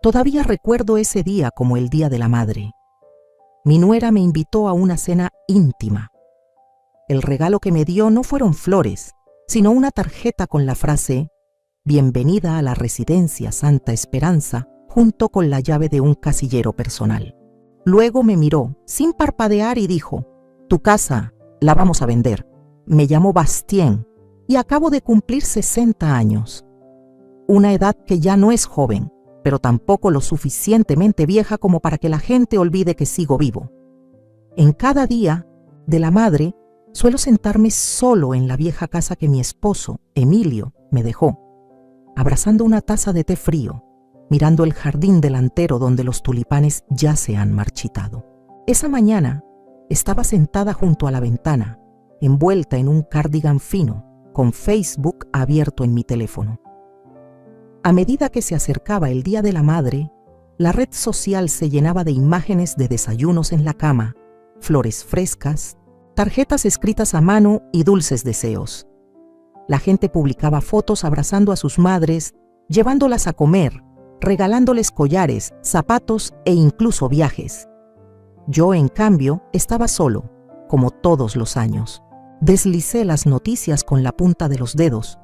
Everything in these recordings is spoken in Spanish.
Todavía recuerdo ese día como el Día de la Madre. Mi nuera me invitó a una cena íntima. El regalo que me dio no fueron flores, sino una tarjeta con la frase «Bienvenida a la residencia Santa Esperanza», junto con la llave de un casillero personal. Luego me miró, sin parpadear, y dijo: «Tu casa la vamos a vender». Me llamo Bastien y acabo de cumplir 60 años. Una edad que ya no es joven, pero tampoco lo suficientemente vieja como para que la gente olvide que sigo vivo. En cada día de la madre, suelo sentarme solo en la vieja casa que mi esposo, Emilio, me dejó, abrazando una taza de té frío, mirando el jardín delantero donde los tulipanes ya se han marchitado. Esa mañana estaba sentada junto a la ventana, envuelta en un cardigan fino, con Facebook abierto en mi teléfono. A medida que se acercaba el Día de la Madre, la red social se llenaba de imágenes de desayunos en la cama, flores frescas, tarjetas escritas a mano y dulces deseos. La gente publicaba fotos abrazando a sus madres, llevándolas a comer, regalándoles collares, zapatos e incluso viajes. Yo, en cambio, estaba solo, como todos los años. Deslicé las noticias con la punta de los dedos.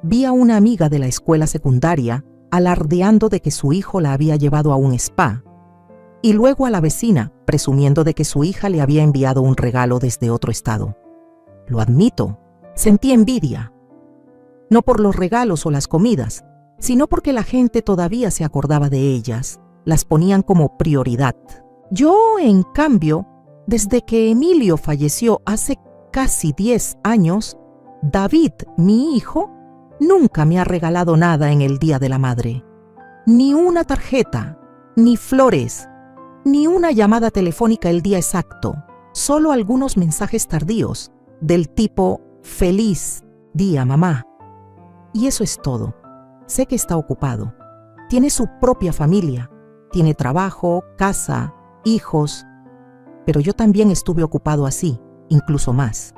Vi a una amiga de la escuela secundaria alardeando de que su hijo la había llevado a un spa, y luego a la vecina presumiendo de que su hija le había enviado un regalo desde otro estado. Lo admito, sentí envidia. No por los regalos o las comidas, sino porque la gente todavía se acordaba de ellas, las ponían como prioridad. Yo, en cambio, desde que Emilio falleció hace casi 10 años, David, mi hijo, nunca me ha regalado nada en el Día de la Madre. Ni una tarjeta, ni flores, ni una llamada telefónica el día exacto, solo algunos mensajes tardíos, del tipo «Feliz día, mamá». Y eso es todo. Sé que está ocupado. Tiene su propia familia, tiene trabajo, casa, hijos. Pero yo también estuve ocupado así, incluso más.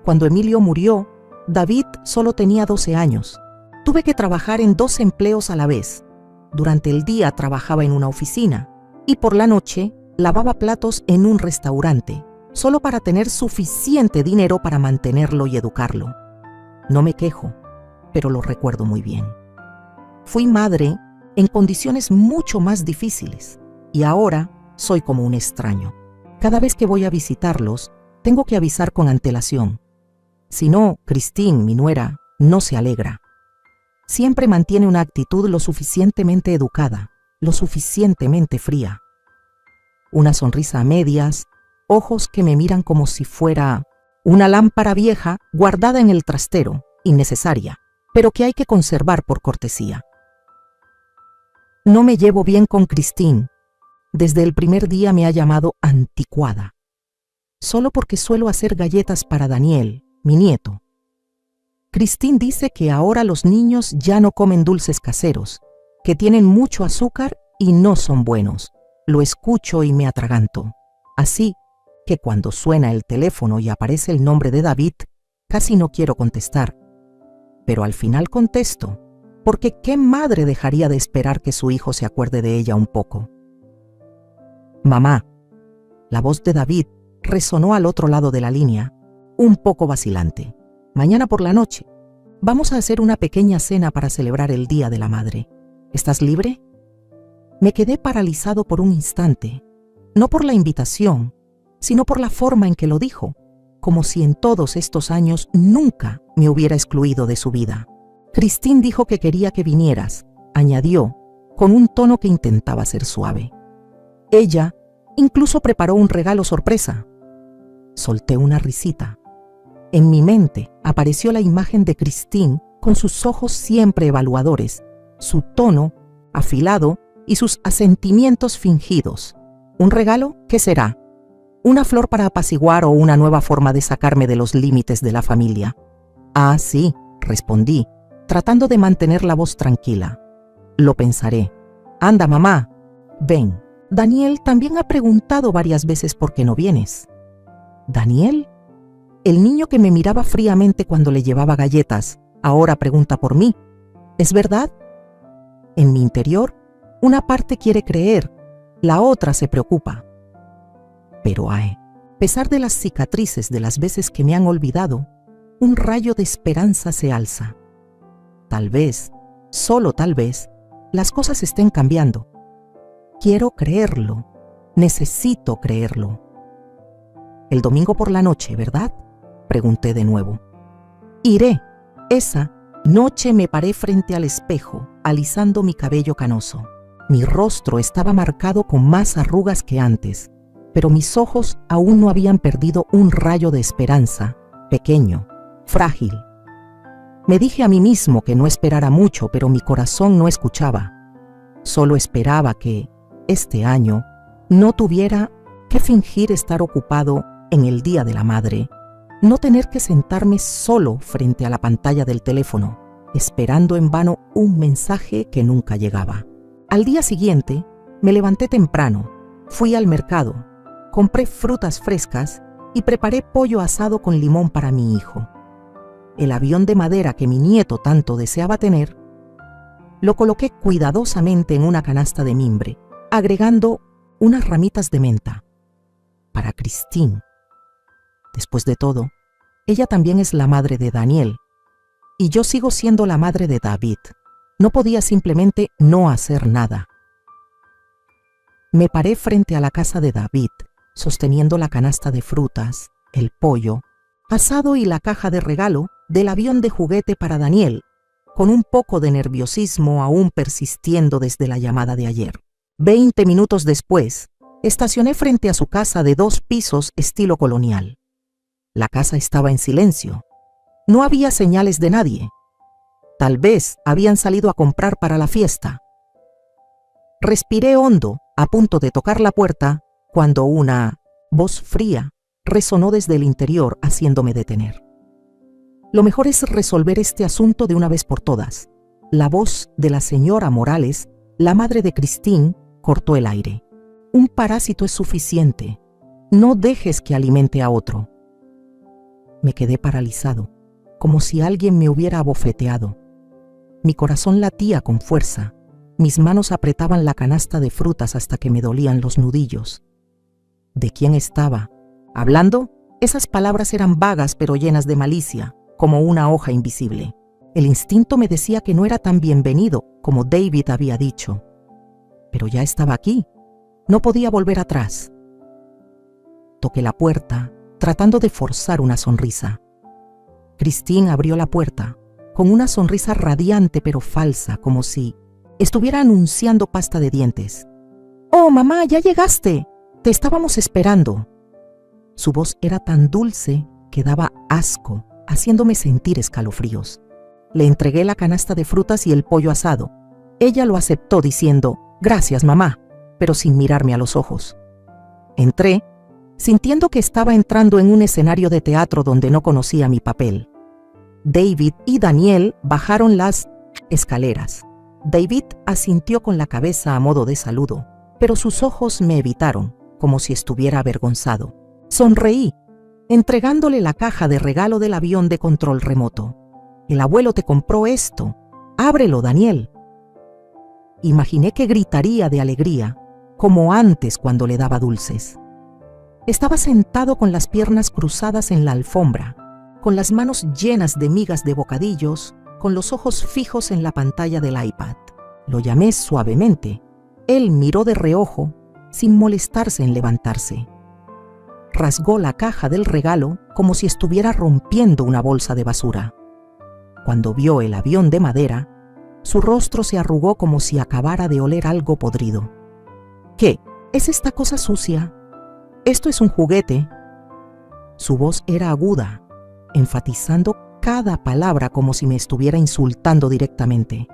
Cuando Emilio murió, David solo tenía 12 años. Tuve que trabajar en 2 empleos a la vez. Durante el día trabajaba en una oficina y por la noche lavaba platos en un restaurante, solo para tener suficiente dinero para mantenerlo y educarlo. No me quejo, pero lo recuerdo muy bien. Fui madre en condiciones mucho más difíciles y ahora soy como un extraño. Cada vez que voy a visitarlos, tengo que avisar con antelación. Si no, Christine, mi nuera, no se alegra. Siempre mantiene una actitud lo suficientemente educada, lo suficientemente fría. Una sonrisa a medias, ojos que me miran como si fuera una lámpara vieja guardada en el trastero, innecesaria, pero que hay que conservar por cortesía. No me llevo bien con Christine. Desde el primer día me ha llamado anticuada, solo porque suelo hacer galletas para Daniel, mi nieto. Christine dice que ahora los niños ya no comen dulces caseros, que tienen mucho azúcar y no son buenos. Lo escucho y me atraganto. Así que cuando suena el teléfono y aparece el nombre de David, casi no quiero contestar. Pero al final contesto, porque ¿qué madre dejaría de esperar que su hijo se acuerde de ella un poco? Mamá. La voz de David resonó al otro lado de la línea, un poco vacilante. Mañana por la noche vamos a hacer una pequeña cena para celebrar el Día de la Madre. ¿Estás libre? Me quedé paralizado por un instante, no por la invitación, sino por la forma en que lo dijo, como si en todos estos años nunca me hubiera excluido de su vida. Christine dijo que quería que vinieras, añadió, con un tono que intentaba ser suave. Ella incluso preparó un regalo sorpresa. Solté una risita. En mi mente apareció la imagen de Christine con sus ojos siempre evaluadores, su tono afilado y sus asentimientos fingidos. ¿Un regalo? ¿Qué será? ¿Una flor para apaciguar o una nueva forma de sacarme de los límites de la familia? Ah, sí, respondí, tratando de mantener la voz tranquila. Lo pensaré. Anda, mamá, ven. Daniel también ha preguntado varias veces por qué no vienes. ¿Daniel? El niño que me miraba fríamente cuando le llevaba galletas, ahora pregunta por mí. ¿Es verdad? En mi interior Una parte quiere creer, la otra se preocupa. Pero a pesar de las cicatrices de las veces que me han olvidado, un rayo de esperanza se alza. Tal vez, solo tal vez, las cosas estén cambiando. Quiero creerlo, necesito creerlo. El domingo por la noche, ¿verdad?, pregunté de nuevo. Iré. Esa noche me paré frente al espejo, alisando mi cabello canoso. Mi rostro estaba marcado con más arrugas que antes, pero mis ojos aún no habían perdido un rayo de esperanza, pequeño, frágil. Me dije a mí mismo que no esperara mucho, pero mi corazón no escuchaba. Solo esperaba que, este año, no tuviera que fingir estar ocupado en el Día de la Madre, no tener que sentarme solo frente a la pantalla del teléfono, esperando en vano un mensaje que nunca llegaba. Al día siguiente, me levanté temprano, fui al mercado, compré frutas frescas y preparé pollo asado con limón para mi hijo. El avión de madera que mi nieto tanto deseaba tener, lo coloqué cuidadosamente en una canasta de mimbre, agregando unas ramitas de menta. Para Christine. Después de todo, ella también es la madre de Daniel, y yo sigo siendo la madre de David. No podía simplemente no hacer nada. Me paré frente a la casa de David, sosteniendo la canasta de frutas, el pollo asado y la caja de regalo del avión de juguete para Daniel, con un poco de nerviosismo aún persistiendo desde la llamada de ayer. 20 minutos después, estacioné frente a su casa de 2 pisos estilo colonial. La casa estaba en silencio. No había señales de nadie. Tal vez habían salido a comprar para la fiesta. Respiré hondo, a punto de tocar la puerta, cuando una voz fría resonó desde el interior, haciéndome detener. Lo mejor es resolver este asunto de una vez por todas. La voz de la señora Morales, la madre de Christine, cortó el aire. Un parásito es suficiente. No dejes que alimente a otro. Me quedé paralizado, como si alguien me hubiera abofeteado. Mi corazón latía con fuerza. Mis manos apretaban la canasta de frutas hasta que me dolían los nudillos. ¿De quién estaba hablando? Esas palabras eran vagas pero llenas de malicia, como una hoja invisible. El instinto me decía que no era tan bienvenido como David había dicho. Pero ya estaba aquí. No podía volver atrás. Toqué la puerta, tratando de forzar una sonrisa. Christine abrió la puerta, con una sonrisa radiante pero falsa, como si estuviera anunciando pasta de dientes. «Oh, mamá, ya llegaste. Te estábamos esperando». Su voz era tan dulce que daba asco, haciéndome sentir escalofríos. Le entregué la canasta de frutas y el pollo asado. Ella lo aceptó diciendo, «Gracias, mamá», pero sin mirarme a los ojos. Entré, sintiendo que estaba entrando en un escenario de teatro donde no conocía mi papel. David y Daniel bajaron las escaleras. David asintió con la cabeza a modo de saludo, pero sus ojos me evitaron, como si estuviera avergonzado. Sonreí, entregándole la caja de regalo del avión de control remoto. «El abuelo te compró esto. Ábrelo, Daniel». Imaginé que gritaría de alegría, como antes cuando le daba dulces. Estaba sentado con las piernas cruzadas en la alfombra, con las manos llenas de migas de bocadillos, con los ojos fijos en la pantalla del iPad. Lo llamé suavemente. Él miró de reojo, sin molestarse en levantarse. Rasgó la caja del regalo como si estuviera rompiendo una bolsa de basura. Cuando vio el avión de madera, su rostro se arrugó como si acabara de oler algo podrido. «¿Qué? ¿Es esta cosa sucia? Esto es un juguete». Su voz era aguda, enfatizando cada palabra como si me estuviera insultando directamente.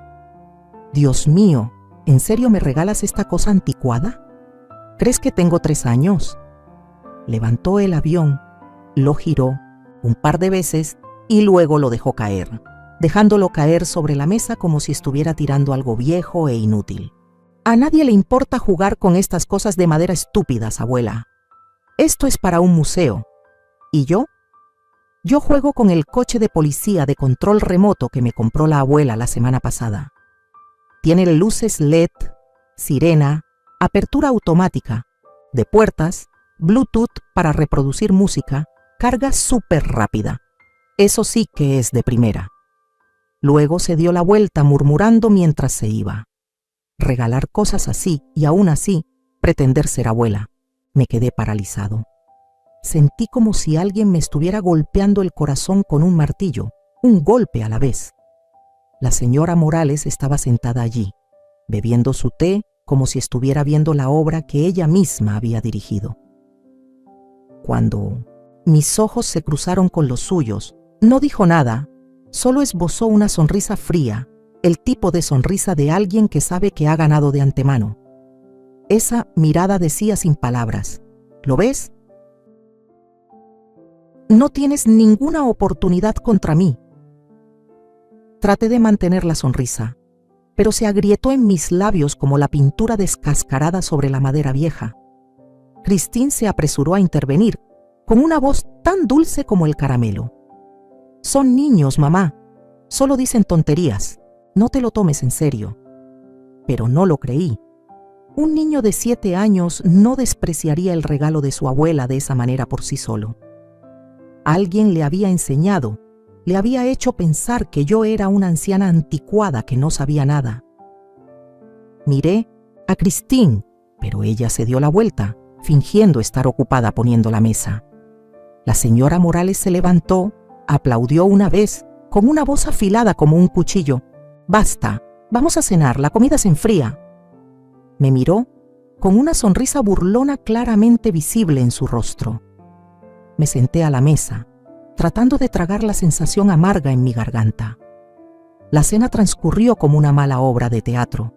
«Dios mío, ¿en serio me regalas esta cosa anticuada? ¿Crees que tengo 3 años?» Levantó el avión, lo giró un par de veces y luego lo dejó caer, dejándolo caer sobre la mesa como si estuviera tirando algo viejo e inútil. «A nadie le importa jugar con estas cosas de madera estúpidas, abuela. Esto es para un museo. ¿Y yo? Yo juego con el coche de policía de control remoto que me compró la abuela la semana pasada. Tiene luces LED sirena, apertura automática, de puertas, Bluetooth para reproducir música, carga súper rápida. Eso sí que es de primera. Luego se dio la vuelta murmurando mientras se iba. Regalar cosas así y aún así pretender ser abuela. Me quedé paralizado. Sentí como si alguien me estuviera golpeando el corazón con un martillo, un golpe a la vez. La señora Morales estaba sentada allí, bebiendo su té como si estuviera viendo la obra que ella misma había dirigido. Cuando mis ojos se cruzaron con los suyos, no dijo nada, solo esbozó una sonrisa fría, el tipo de sonrisa de alguien que sabe que ha ganado de antemano. Esa mirada decía sin palabras: ¿lo ves? No tienes ninguna oportunidad contra mí. Traté de mantener la sonrisa, pero se agrietó en mis labios como la pintura descascarada sobre la madera vieja. Christine se apresuró a intervenir, con una voz tan dulce como el caramelo. Son niños, mamá. Solo dicen tonterías. No te lo tomes en serio. Pero no lo creí. Un niño de 7 años no despreciaría el regalo de su abuela de esa manera por sí solo. Alguien le había enseñado, le había hecho pensar que yo era una anciana anticuada que no sabía nada. Miré a Christine, pero ella se dio la vuelta, fingiendo estar ocupada poniendo la mesa. La señora Morales se levantó, aplaudió una vez, con una voz afilada como un cuchillo. «Basta, vamos a cenar, la comida se enfría». Me miró con una sonrisa burlona claramente visible en su rostro. Me senté a la mesa, tratando de tragar la sensación amarga en mi garganta. La cena transcurrió como una mala obra de teatro.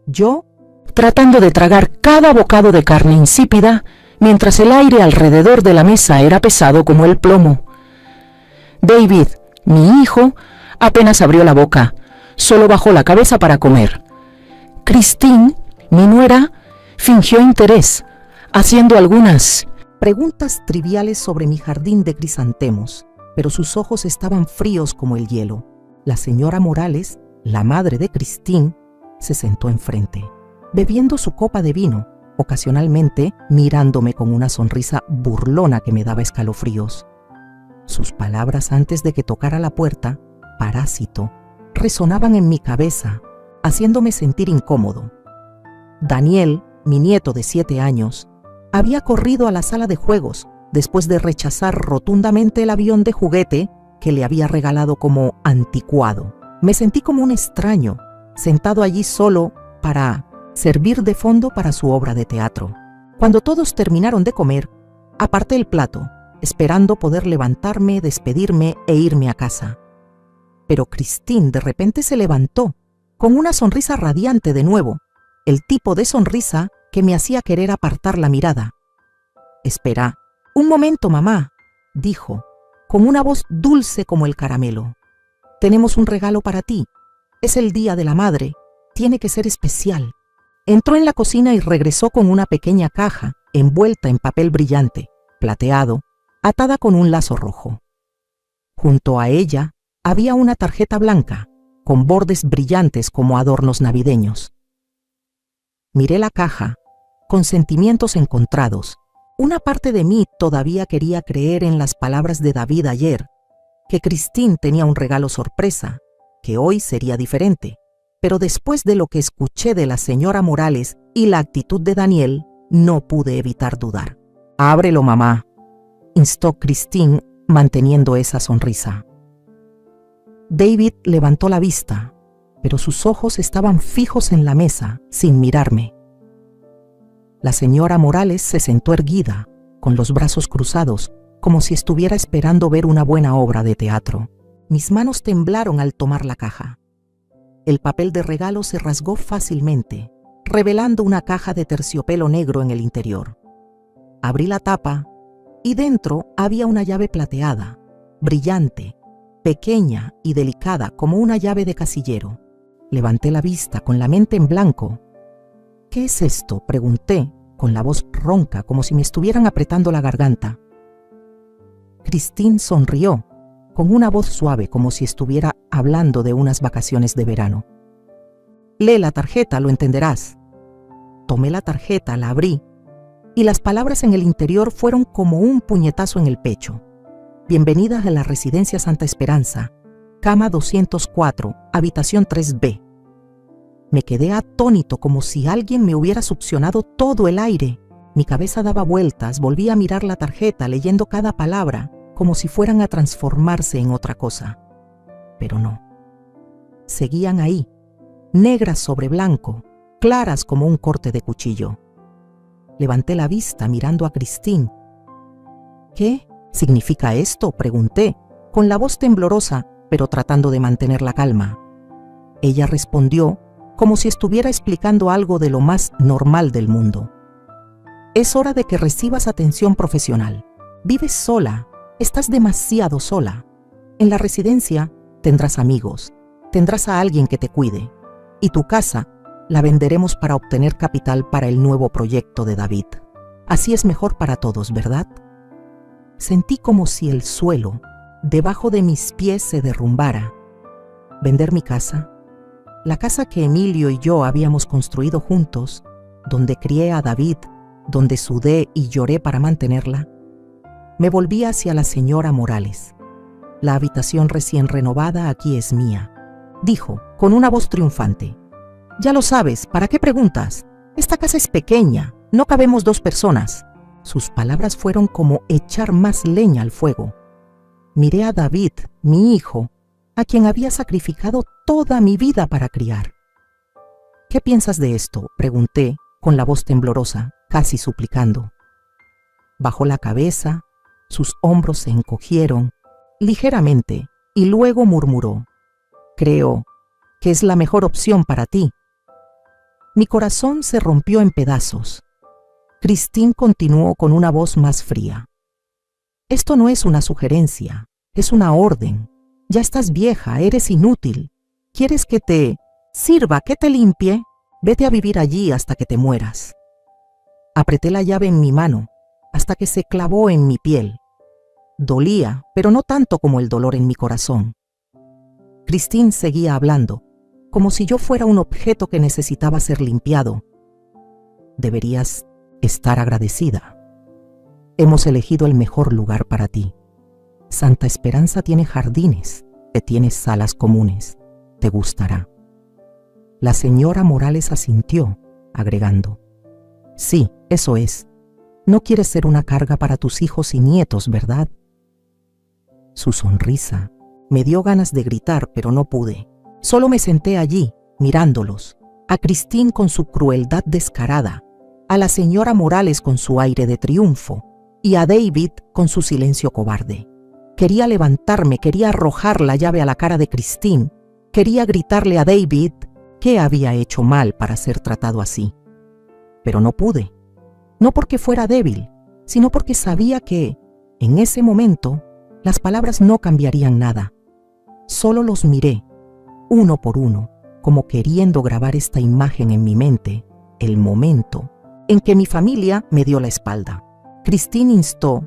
Yo, tratando de tragar cada bocado de carne insípida, mientras el aire alrededor de la mesa era pesado como el plomo. David, mi hijo, apenas abrió la boca, solo bajó la cabeza para comer. Christine, mi nuera, fingió interés, haciendo algunas preguntas triviales sobre mi jardín de crisantemos, pero sus ojos estaban fríos como el hielo. La señora Morales, la madre de Christine, se sentó enfrente, bebiendo su copa de vino, ocasionalmente mirándome con una sonrisa burlona que me daba escalofríos. Sus palabras antes de que tocara la puerta, parásito, resonaban en mi cabeza, haciéndome sentir incómodo. Daniel, mi nieto de 7 años, había corrido a la sala de juegos después de rechazar rotundamente el avión de juguete que le había regalado como anticuado. Me sentí como un extraño, sentado allí solo para servir de fondo para su obra de teatro. Cuando todos terminaron de comer, aparté el plato, esperando poder levantarme, despedirme e irme a casa. Pero Christine de repente se levantó, con una sonrisa radiante de nuevo, el tipo de sonrisa que me hacía querer apartar la mirada. «Espera, un momento, mamá», dijo, con una voz dulce como el caramelo. «Tenemos un regalo para ti. Es el Día de la Madre. Tiene que ser especial». Entró en la cocina y regresó con una pequeña caja envuelta en papel brillante, plateado, atada con un lazo rojo. Junto a ella había una tarjeta blanca, con bordes brillantes como adornos navideños. Miré la caja, con sentimientos encontrados. Una parte de mí todavía quería creer en las palabras de David ayer, que Christine tenía un regalo sorpresa, que hoy sería diferente. Pero después de lo que escuché de la señora Morales y la actitud de Daniel, no pude evitar dudar. «Ábrelo, mamá», instó Christine, manteniendo esa sonrisa. David levantó la vista, pero sus ojos estaban fijos en la mesa, sin mirarme. La señora Morales se sentó erguida, con los brazos cruzados, como si estuviera esperando ver una buena obra de teatro. Mis manos temblaron al tomar la caja. El papel de regalo se rasgó fácilmente, revelando una caja de terciopelo negro en el interior. Abrí la tapa y dentro había una llave plateada, brillante, pequeña y delicada como una llave de casillero. Levanté la vista con la mente en blanco. «¿Qué es esto?», pregunté, con la voz ronca como si me estuvieran apretando la garganta. Christine sonrió, con una voz suave como si estuviera hablando de unas vacaciones de verano. «Lee la tarjeta, lo entenderás», Tomé la tarjeta, la abrí, y las palabras en el interior fueron como un puñetazo en el pecho. Bienvenidas a la Residencia Santa Esperanza, cama 204, habitación 3B. Me quedé atónito, como si alguien me hubiera succionado todo el aire. Mi cabeza daba vueltas, volví a mirar la tarjeta, leyendo cada palabra, como si fueran a transformarse en otra cosa. Pero no. Seguían ahí, negras sobre blanco, claras como un corte de cuchillo. Levanté la vista mirando a Christine. ¿Qué significa esto?, pregunté, con la voz temblorosa, pero tratando de mantener la calma. Ella respondió como si estuviera explicando algo de lo más normal del mundo. Es hora de que recibas atención profesional. Vives sola, estás demasiado sola. En la residencia tendrás amigos, tendrás a alguien que te cuide, y tu casa la venderemos para obtener capital para el nuevo proyecto de David. Así es mejor para todos, ¿verdad? Sentí como si el suelo debajo de mis pies se derrumbara. ¿Vender mi casa? La casa que Emilio y yo habíamos construido juntos, donde crié a David, donde sudé y lloré para mantenerla. Me volví hacia la señora Morales. La habitación recién renovada aquí es mía, dijo con una voz triunfante. Ya lo sabes, ¿para qué preguntas? Esta casa es pequeña, no cabemos 2 personas. Sus palabras fueron como echar más leña al fuego. Miré a David, mi hijo, a quien había sacrificado toda mi vida para criar. ¿Qué piensas de esto?, pregunté con la voz temblorosa, casi suplicando. Bajó la cabeza, sus hombros se encogieron ligeramente y luego murmuró: creo que es la mejor opción para ti. Mi corazón se rompió en pedazos. Christine continuó con una voz más fría. Esto no es una sugerencia, es una orden. Ya estás vieja, eres inútil. ¿Quieres que te sirva, que te limpie? Vete a vivir allí hasta que te mueras. Apreté la llave en mi mano hasta que se clavó en mi piel. Dolía, pero no tanto como el dolor en mi corazón. Christine seguía hablando, como si yo fuera un objeto que necesitaba ser limpiado. Deberías estar agradecida. Hemos elegido el mejor lugar para ti. Santa Esperanza tiene jardines, tiene salas comunes. Te gustará. La señora Morales asintió, agregando: sí, eso es. No quieres ser una carga para tus hijos y nietos, ¿verdad? Su sonrisa me dio ganas de gritar, pero no pude. Solo me senté allí, mirándolos, a Christine con su crueldad descarada, a la señora Morales con su aire de triunfo y a David con su silencio cobarde. Quería levantarme, quería arrojar la llave a la cara de Christine, quería gritarle a David qué había hecho mal para ser tratado así. Pero no pude, no porque fuera débil, sino porque sabía que, en ese momento, las palabras no cambiarían nada. Solo los miré, uno por uno, como queriendo grabar esta imagen en mi mente, el momento en que mi familia me dio la espalda. Christine instó: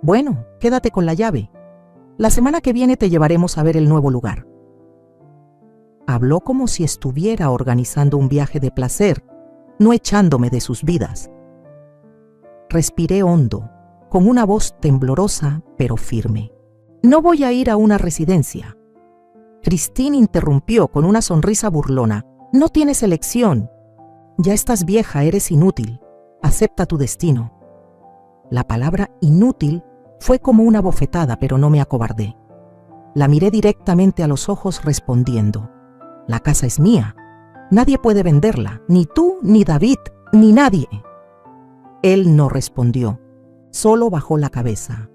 bueno, quédate con la llave. La semana que viene te llevaremos a ver el nuevo lugar. Habló como si estuviera organizando un viaje de placer, no echándome de sus vidas. Respiré hondo, con una voz temblorosa pero firme. No voy a ir a una residencia. Christine interrumpió con una sonrisa burlona. No tienes elección. Ya estás vieja, eres inútil. Acepta tu destino. La palabra inútil fue como una bofetada, pero no me acobardé. La miré directamente a los ojos respondiendo: la casa es mía. Nadie puede venderla, ni tú, ni David, ni nadie. Él no respondió, solo bajó la cabeza.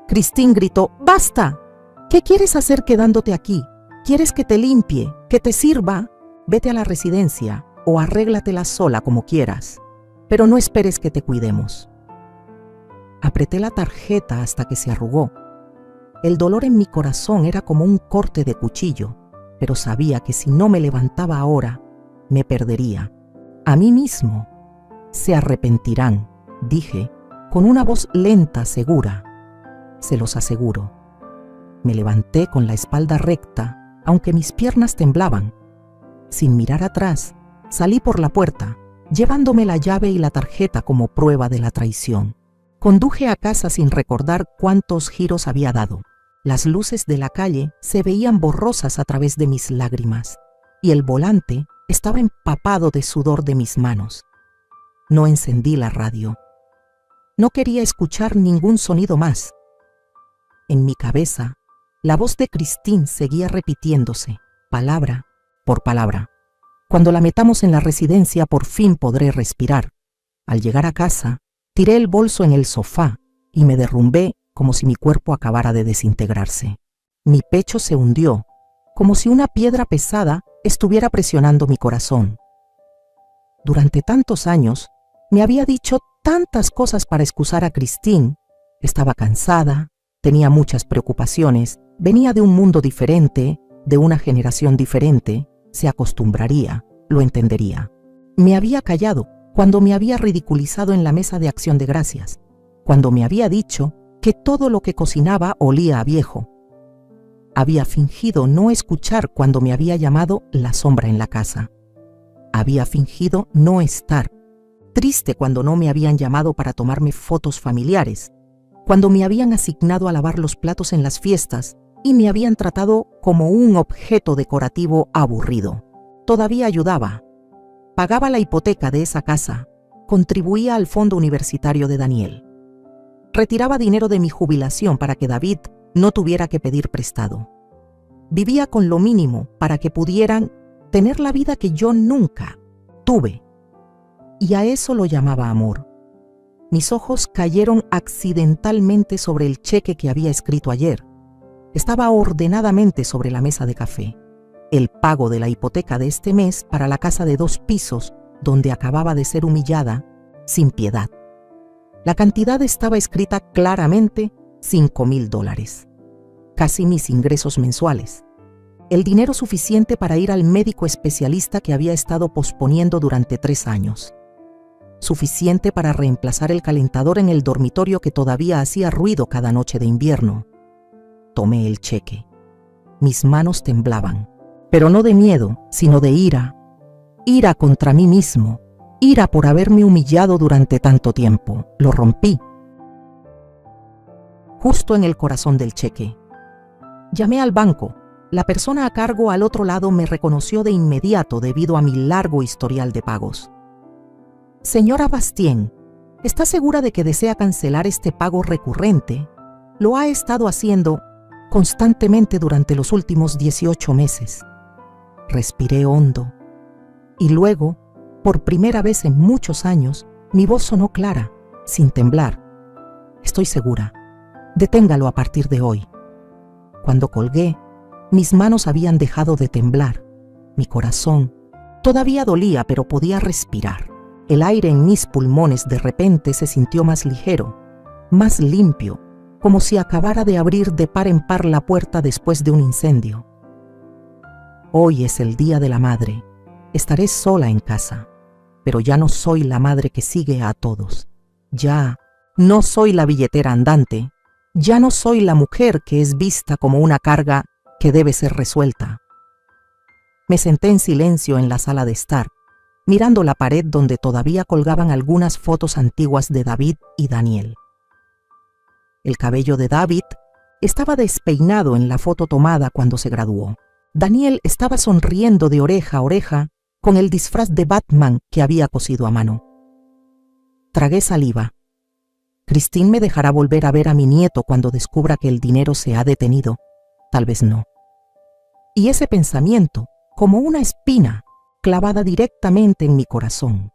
Christine gritó: ¡basta! ¿Qué quieres hacer quedándote aquí? ¿Quieres que te limpie, que te sirva? Vete a la residencia o arréglatela sola como quieras, pero no esperes que te cuidemos. Apreté la tarjeta hasta que se arrugó. El dolor en mi corazón era como un corte de cuchillo, pero sabía que si no me levantaba ahora, me perdería. A mí mismo. Se arrepentirán, dije, con una voz lenta, segura. Se los aseguro. Me levanté con la espalda recta, aunque mis piernas temblaban. Sin mirar atrás, salí por la puerta, llevándome la llave y la tarjeta como prueba de la traición. Conduje a casa sin recordar cuántos giros había dado. Las luces de la calle se veían borrosas a través de mis lágrimas, y el volante estaba empapado de sudor de mis manos. No encendí la radio. No quería escuchar ningún sonido más. En mi cabeza, la voz de Christine seguía repitiéndose, palabra por palabra. Cuando la metamos en la residencia, por fin podré respirar. Al llegar a casa, tiré el bolso en el sofá y me derrumbé como si mi cuerpo acabara de desintegrarse. Mi pecho se hundió, como si una piedra pesada estuviera presionando mi corazón. Durante tantos años, me había dicho tantas cosas para excusar a Christine. Estaba cansada, tenía muchas preocupaciones, venía de un mundo diferente, de una generación diferente, se acostumbraría, lo entendería. Me había callado cuando me había ridiculizado en la mesa de Acción de Gracias, cuando me había dicho que todo lo que cocinaba olía a viejo. Había fingido no escuchar cuando me había llamado la sombra en la casa. Había fingido no estar, triste cuando no me habían llamado para tomarme fotos familiares, cuando me habían asignado a lavar los platos en las fiestas y me habían tratado como un objeto decorativo aburrido. Todavía ayudaba. Pagaba la hipoteca de esa casa, contribuía al fondo universitario de Daniel. Retiraba dinero de mi jubilación para que David no tuviera que pedir prestado. Vivía con lo mínimo para que pudieran tener la vida que yo nunca tuve. Y a eso lo llamaba amor. Mis ojos cayeron accidentalmente sobre el cheque que había escrito ayer. Estaba ordenadamente sobre la mesa de café. El pago de la hipoteca de este mes para la casa de 2 pisos, donde acababa de ser humillada, sin piedad. La cantidad estaba escrita claramente, $5,000. Casi mis ingresos mensuales. El dinero suficiente para ir al médico especialista que había estado posponiendo durante 3 años. Suficiente para reemplazar el calentador en el dormitorio que todavía hacía ruido cada noche de invierno. Tomé el cheque. Mis manos temblaban, pero no de miedo, sino de ira. Ira contra mí mismo, ira por haberme humillado durante tanto tiempo. Lo rompí. Justo en el corazón del cheque. Llamé al banco. La persona a cargo al otro lado me reconoció de inmediato debido a mi largo historial de pagos. Señora Bastien, ¿está segura de que desea cancelar este pago recurrente? Lo ha estado haciendo constantemente durante los últimos 18 meses. Respiré hondo. Y luego, por primera vez en muchos años, mi voz sonó clara, sin temblar. Estoy segura. Deténgalo a partir de hoy. Cuando colgué, mis manos habían dejado de temblar. Mi corazón todavía dolía, pero podía respirar. El aire en mis pulmones de repente se sintió más ligero, más limpio, como si acabara de abrir de par en par la puerta después de un incendio. Hoy es el Día de la Madre. Estaré sola en casa, pero ya no soy la madre que sigue a todos. Ya no soy la billetera andante. Ya no soy la mujer que es vista como una carga que debe ser resuelta. Me senté en silencio en la sala de estar, mirando la pared donde todavía colgaban algunas fotos antiguas de David y Daniel. El cabello de David estaba despeinado en la foto tomada cuando se graduó. Daniel estaba sonriendo de oreja a oreja con el disfraz de Batman que había cosido a mano. Tragué saliva. Christine me dejará volver a ver a mi nieto cuando descubra que el dinero se ha detenido. Tal vez no. Y ese pensamiento, como una espina, clavada directamente en mi corazón.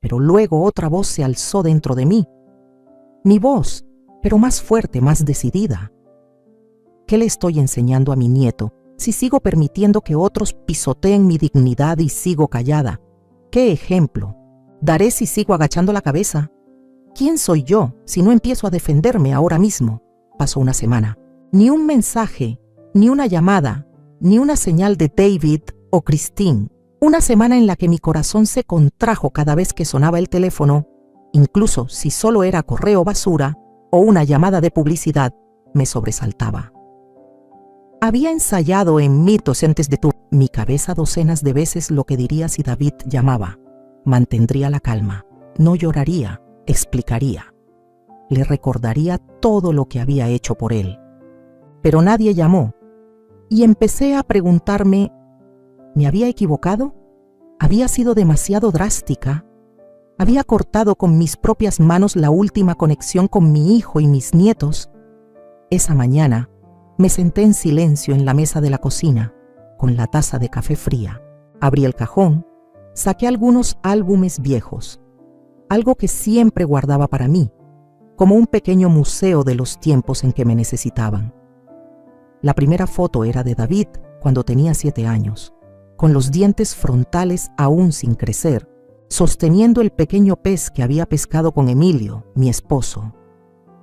Pero luego otra voz se alzó dentro de mí. Mi voz, pero más fuerte, más decidida. ¿Qué le estoy enseñando a mi nieto si sigo permitiendo que otros pisoteen mi dignidad y sigo callada? ¿Qué ejemplo daré si sigo agachando la cabeza? ¿Quién soy yo si no empiezo a defenderme ahora mismo? Pasó una semana. Ni un mensaje, ni una llamada, ni una señal de David o Christine. Una semana en la que mi corazón se contrajo cada vez que sonaba el teléfono, incluso si solo era correo basura o una llamada de publicidad, me sobresaltaba. Había ensayado en mí docentes de mi cabeza docenas de veces lo que diría si David llamaba. Mantendría la calma, no lloraría, explicaría. Le recordaría todo lo que había hecho por él. Pero nadie llamó y empecé a preguntarme, ¿me había equivocado? ¿Había sido demasiado drástica? ¿Había cortado con mis propias manos la última conexión con mi hijo y mis nietos? Esa mañana me senté en silencio en la mesa de la cocina, con la taza de café fría. Abrí el cajón, saqué algunos álbumes viejos, algo que siempre guardaba para mí, como un pequeño museo de los tiempos en que me necesitaban. La primera foto era de David cuando tenía 7 años, con los dientes frontales aún sin crecer, sosteniendo el pequeño pez que había pescado con Emilio, mi esposo.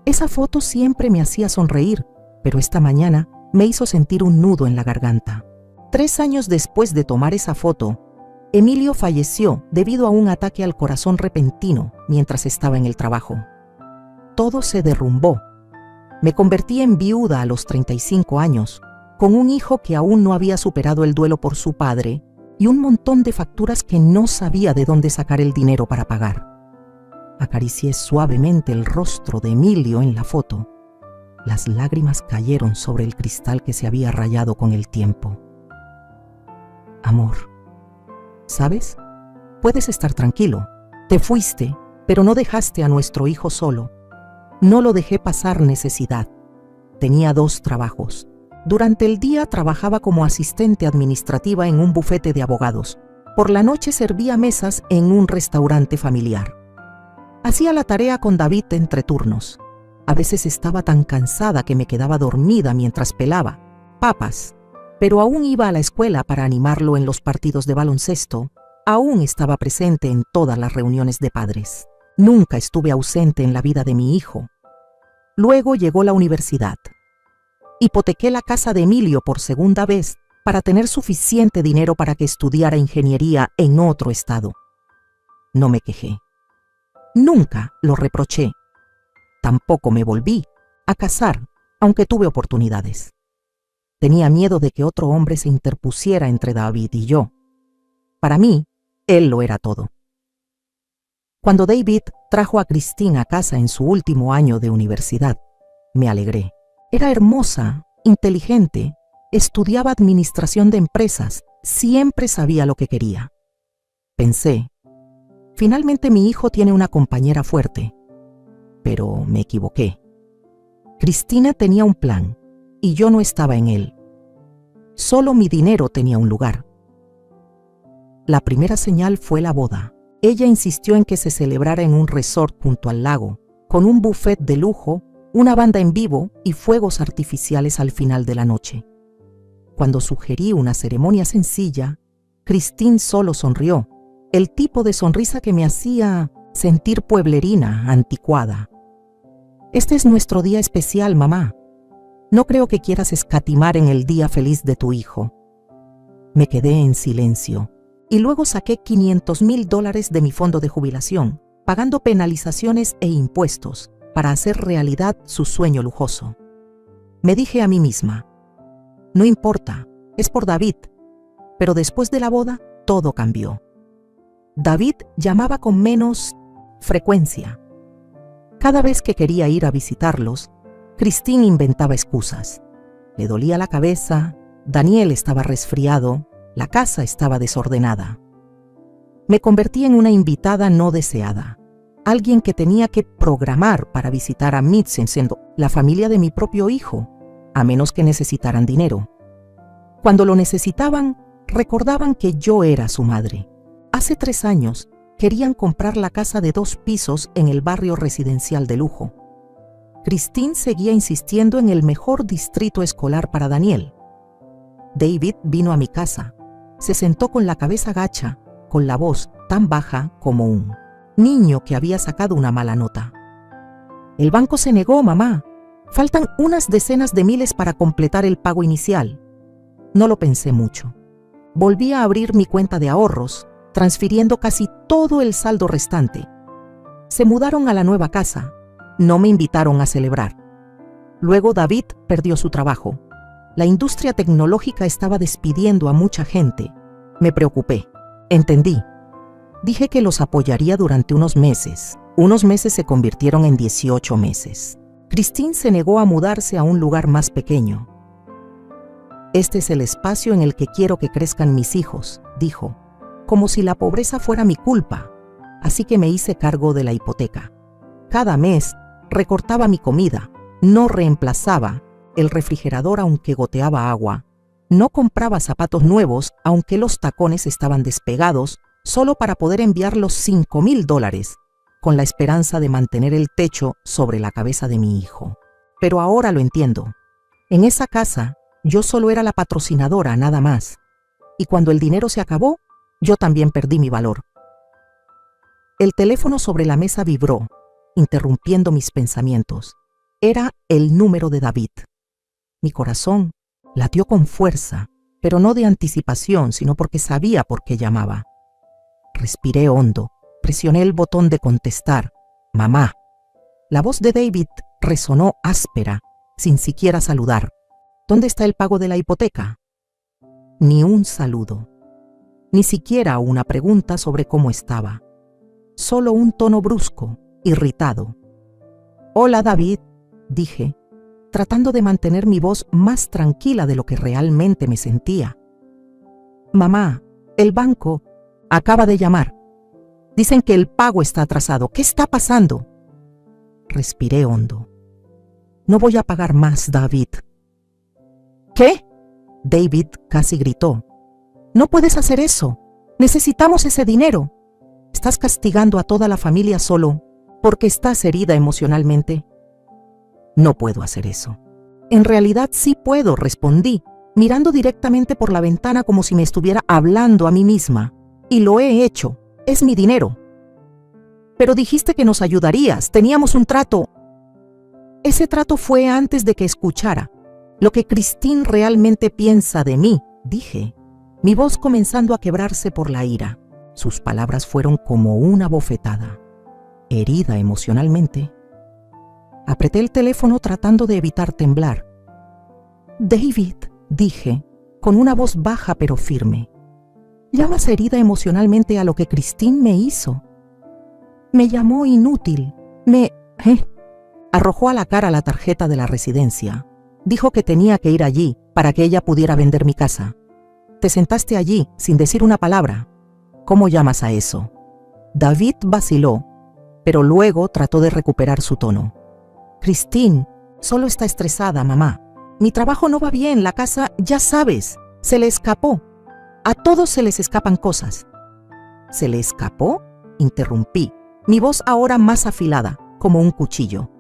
Esa foto siempre me hacía sonreír, pero esta mañana me hizo sentir un nudo en la garganta. 3 años después de tomar esa foto, Emilio falleció debido a un ataque al corazón repentino mientras estaba en el trabajo. Todo se derrumbó. Me convertí en viuda a los 35 años, con un hijo que aún no había superado el duelo por su padre y un montón de facturas que no sabía de dónde sacar el dinero para pagar. Acaricié suavemente el rostro de Emilio en la foto. Las lágrimas cayeron sobre el cristal que se había rayado con el tiempo. Amor, ¿sabes? Puedes estar tranquilo. Te fuiste, pero no dejaste a nuestro hijo solo. No lo dejé pasar necesidad. Tenía 2 trabajos. Durante el día trabajaba como asistente administrativa en un bufete de abogados. Por la noche servía mesas en un restaurante familiar. Hacía la tarea con David entre turnos. A veces estaba tan cansada que me quedaba dormida mientras pelaba papas, pero aún iba a la escuela para animarlo en los partidos de baloncesto. Aún estaba presente en todas las reuniones de padres. Nunca estuve ausente en la vida de mi hijo. Luego llegó la universidad. Hipotequé la casa de Emilio por segunda vez para tener suficiente dinero para que estudiara ingeniería en otro estado. No me quejé. Nunca lo reproché. Tampoco me volví a casar, aunque tuve oportunidades. Tenía miedo de que otro hombre se interpusiera entre David y yo. Para mí, él lo era todo. Cuando David trajo a Christine a casa en su último año de universidad, me alegré. Era hermosa, inteligente, estudiaba administración de empresas, siempre sabía lo que quería. Pensé, finalmente mi hijo tiene una compañera fuerte. Pero me equivoqué. Cristina tenía un plan y yo no estaba en él. Solo mi dinero tenía un lugar. La primera señal fue la boda. Ella insistió en que se celebrara en un resort junto al lago, con un buffet de lujo, una banda en vivo y fuegos artificiales al final de la noche. Cuando sugerí una ceremonia sencilla, Christine solo sonrió, el tipo de sonrisa que me hacía sentir pueblerina, anticuada. Este es nuestro día especial, mamá. No creo que quieras escatimar en el día feliz de tu hijo. Me quedé en silencio y luego saqué $500,000 de mi fondo de jubilación, pagando penalizaciones e impuestos para hacer realidad su sueño lujoso. Me dije a mí misma, no importa, es por David. Pero después de la boda, todo cambió. David llamaba con menos frecuencia. Cada vez que quería ir a visitarlos, Christine inventaba excusas. Le dolía la cabeza, Daniel estaba resfriado, la casa estaba desordenada. Me convertí en una invitada no deseada, alguien que tenía que programar para visitar a Mitzen, siendo la familia de mi propio hijo, a menos que necesitaran dinero. Cuando lo necesitaban, recordaban que yo era su madre. Hace 3 años, querían comprar la casa de 2 pisos en el barrio residencial de lujo. Christine seguía insistiendo en el mejor distrito escolar para Daniel. David vino a mi casa. Se sentó con la cabeza gacha, con la voz tan baja como un niño que había sacado una mala nota. El banco se negó, mamá. Faltan unas decenas de miles para completar el pago inicial. No lo pensé mucho. Volví a abrir mi cuenta de ahorros, transfiriendo casi todo el saldo restante. Se mudaron a la nueva casa. No me invitaron a celebrar. Luego David perdió su trabajo. La industria tecnológica estaba despidiendo a mucha gente. Me preocupé. Entendí. Dije que los apoyaría durante unos meses. Unos meses se convirtieron en 18 meses. Christine se negó a mudarse a un lugar más pequeño. Este es el espacio en el que quiero que crezcan mis hijos, dijo, como si la pobreza fuera mi culpa. Así que me hice cargo de la hipoteca. Cada mes recortaba mi comida, no reemplazaba el refrigerador aunque goteaba agua, no compraba zapatos nuevos aunque los tacones estaban despegados, solo para poder enviar los $5,000, con la esperanza de mantener el techo sobre la cabeza de mi hijo. Pero ahora lo entiendo. En esa casa, yo solo era la patrocinadora, nada más. Y cuando el dinero se acabó, yo también perdí mi valor. El teléfono sobre la mesa vibró, interrumpiendo mis pensamientos. Era el número de David. Mi corazón latió con fuerza, pero no de anticipación, sino porque sabía por qué llamaba. Respiré hondo, presioné el botón de contestar. Mamá. La voz de David resonó áspera, sin siquiera saludar. ¿Dónde está el pago de la hipoteca? Ni un saludo, ni siquiera una pregunta sobre cómo estaba. Solo un tono brusco, irritado. Hola, David, dije, tratando de mantener mi voz más tranquila de lo que realmente me sentía. Mamá, el banco acaba de llamar. Dicen que el pago está atrasado. ¿Qué está pasando? Respiré hondo. No voy a pagar más, David. ¿Qué? David casi gritó. No puedes hacer eso. Necesitamos ese dinero. Estás castigando a toda la familia solo porque estás herida emocionalmente. No puedo hacer eso. En realidad sí puedo, respondí, mirando directamente por la ventana como si me estuviera hablando a mí misma. Y lo he hecho. Es mi dinero. Pero dijiste que nos ayudarías. Teníamos un trato. Ese trato fue antes de que escuchara lo que Christine realmente piensa de mí, dije, mi voz comenzando a quebrarse por la ira. Sus palabras fueron como una bofetada. Herida emocionalmente, apreté el teléfono tratando de evitar temblar. David, dije, con una voz baja pero firme. ¿Llamas herida emocionalmente a lo que Christine me hizo? Me llamó inútil. Arrojó a la cara la tarjeta de la residencia. Dijo que tenía que ir allí para que ella pudiera vender mi casa. Te sentaste allí sin decir una palabra. ¿Cómo llamas a eso? David vaciló, pero luego trató de recuperar su tono. Christine solo está estresada, mamá. Mi trabajo no va bien, la casa, ya sabes, se le escapó. A todos se les escapan cosas. ¿Se le escapó? Interrumpí, mi voz ahora más afilada, como un cuchillo.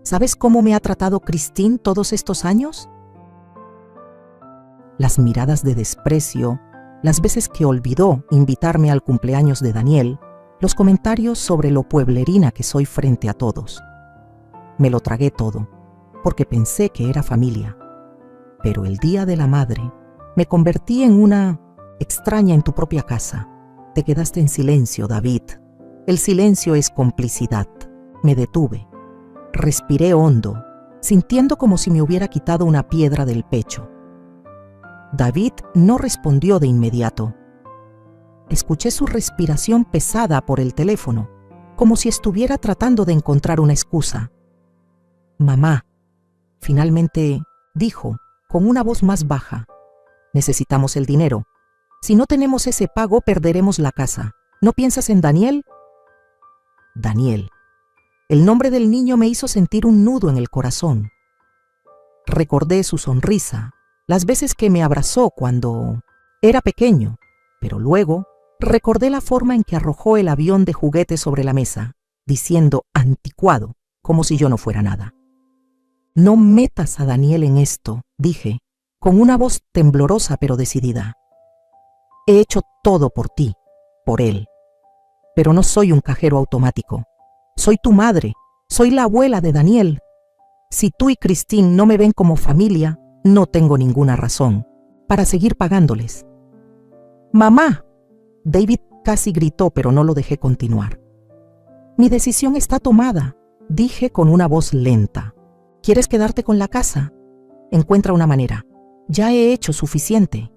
¿Sabes cómo me ha tratado Christine todos estos años? Las miradas de desprecio, las veces que olvidó invitarme al cumpleaños de Daniel, los comentarios sobre lo pueblerina que soy frente a todos. Me lo tragué todo, porque pensé que era familia. Pero el día de la madre, me convertí en una extraña en tu propia casa. Te quedaste en silencio, David. El silencio es complicidad. Me detuve. Respiré hondo, sintiendo como si me hubiera quitado una piedra del pecho. David no respondió de inmediato. Escuché su respiración pesada por el teléfono, como si estuviera tratando de encontrar una excusa. Mamá, finalmente dijo, con una voz más baja. Necesitamos el dinero. Si no tenemos ese pago, perderemos la casa. ¿No piensas en Daniel? Daniel. El nombre del niño me hizo sentir un nudo en el corazón. Recordé su sonrisa, las veces que me abrazó cuando era pequeño, pero luego recordé la forma en que arrojó el avión de juguetes sobre la mesa, diciendo anticuado, como si yo no fuera nada. No metas a Daniel en esto, dije, con una voz temblorosa pero decidida. He hecho todo por ti, por él, pero no soy un cajero automático. Soy tu madre, soy la abuela de Daniel. Si tú y Christine no me ven como familia, no tengo ninguna razón para seguir pagándoles. ¡Mamá! David casi gritó, pero no lo dejé continuar. Mi decisión está tomada, dije con una voz lenta. ¿Quieres quedarte con la casa? Encuentra una manera. Ya he hecho suficiente.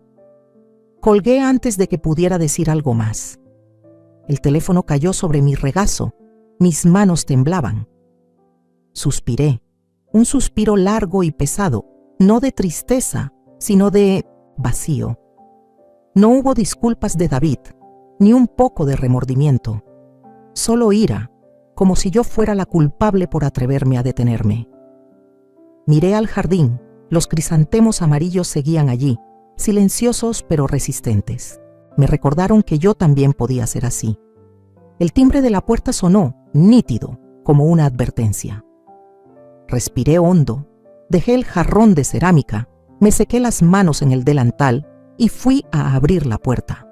Colgué antes de que pudiera decir algo más. El teléfono cayó sobre mi regazo. Mis manos temblaban. Suspiré, un suspiro largo y pesado, no de tristeza, sino de vacío. No hubo disculpas de David, ni un poco de remordimiento. Solo ira, como si yo fuera la culpable por atreverme a detenerme. Miré al jardín. Los crisantemos amarillos seguían allí, silenciosos pero resistentes. Me recordaron que yo también podía ser así. El timbre de la puerta sonó, nítido, como una advertencia. Respiré hondo, dejé el jarrón de cerámica, me sequé las manos en el delantal y fui a abrir la puerta.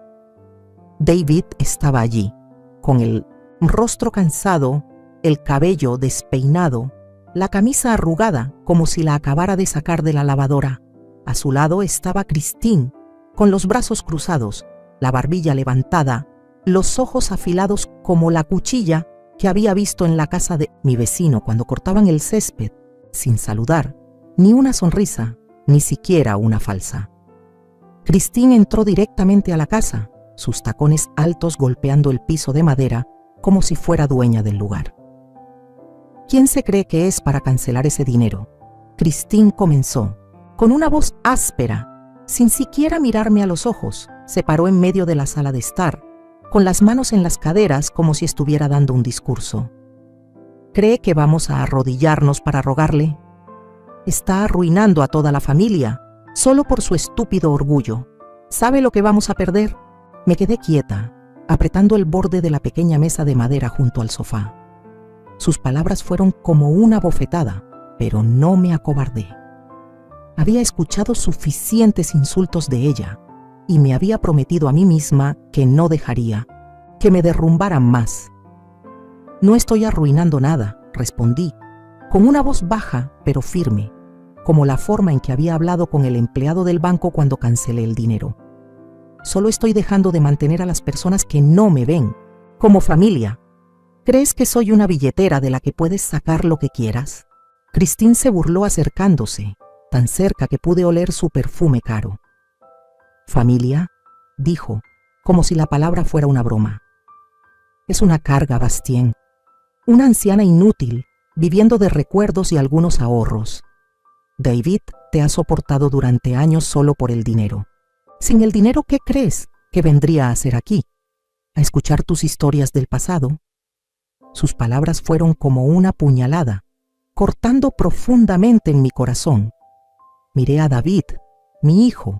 David estaba allí, con el rostro cansado, el cabello despeinado, la camisa arrugada como si la acabara de sacar de la lavadora. A su lado estaba Christine, con los brazos cruzados, la barbilla levantada, los ojos afilados como la cuchilla que había visto en la casa de mi vecino cuando cortaban el césped, sin saludar, ni una sonrisa, ni siquiera una falsa. Christine entró directamente a la casa, sus tacones altos golpeando el piso de madera como si fuera dueña del lugar. ¿Quién se cree que es para cancelar ese dinero? Christine comenzó, con una voz áspera, sin siquiera mirarme a los ojos, se paró en medio de la sala de estar, con las manos en las caderas como si estuviera dando un discurso. ¿Cree que vamos a arrodillarnos para rogarle? Está arruinando a toda la familia, solo por su estúpido orgullo. ¿Sabe lo que vamos a perder? Me quedé quieta, apretando el borde de la pequeña mesa de madera junto al sofá. Sus palabras fueron como una bofetada, pero no me acobardé. Había escuchado suficientes insultos de ella y me había prometido a mí misma que no dejaría que me derrumbaran más. No estoy arruinando nada, respondí, con una voz baja pero firme, como la forma en que había hablado con el empleado del banco cuando cancelé el dinero. Solo estoy dejando de mantener a las personas que no me ven, como familia. ¿Crees que soy una billetera de la que puedes sacar lo que quieras? Christine se burló acercándose, tan cerca que pude oler su perfume caro. ¿Familia?, dijo, como si la palabra fuera una broma. Es una carga, Bastien. Una anciana inútil, viviendo de recuerdos y algunos ahorros. David te ha soportado durante años solo por el dinero. Sin el dinero, ¿qué crees que vendría a hacer aquí? ¿A escuchar tus historias del pasado? Sus palabras fueron como una puñalada, cortando profundamente en mi corazón. Miré a David, mi hijo,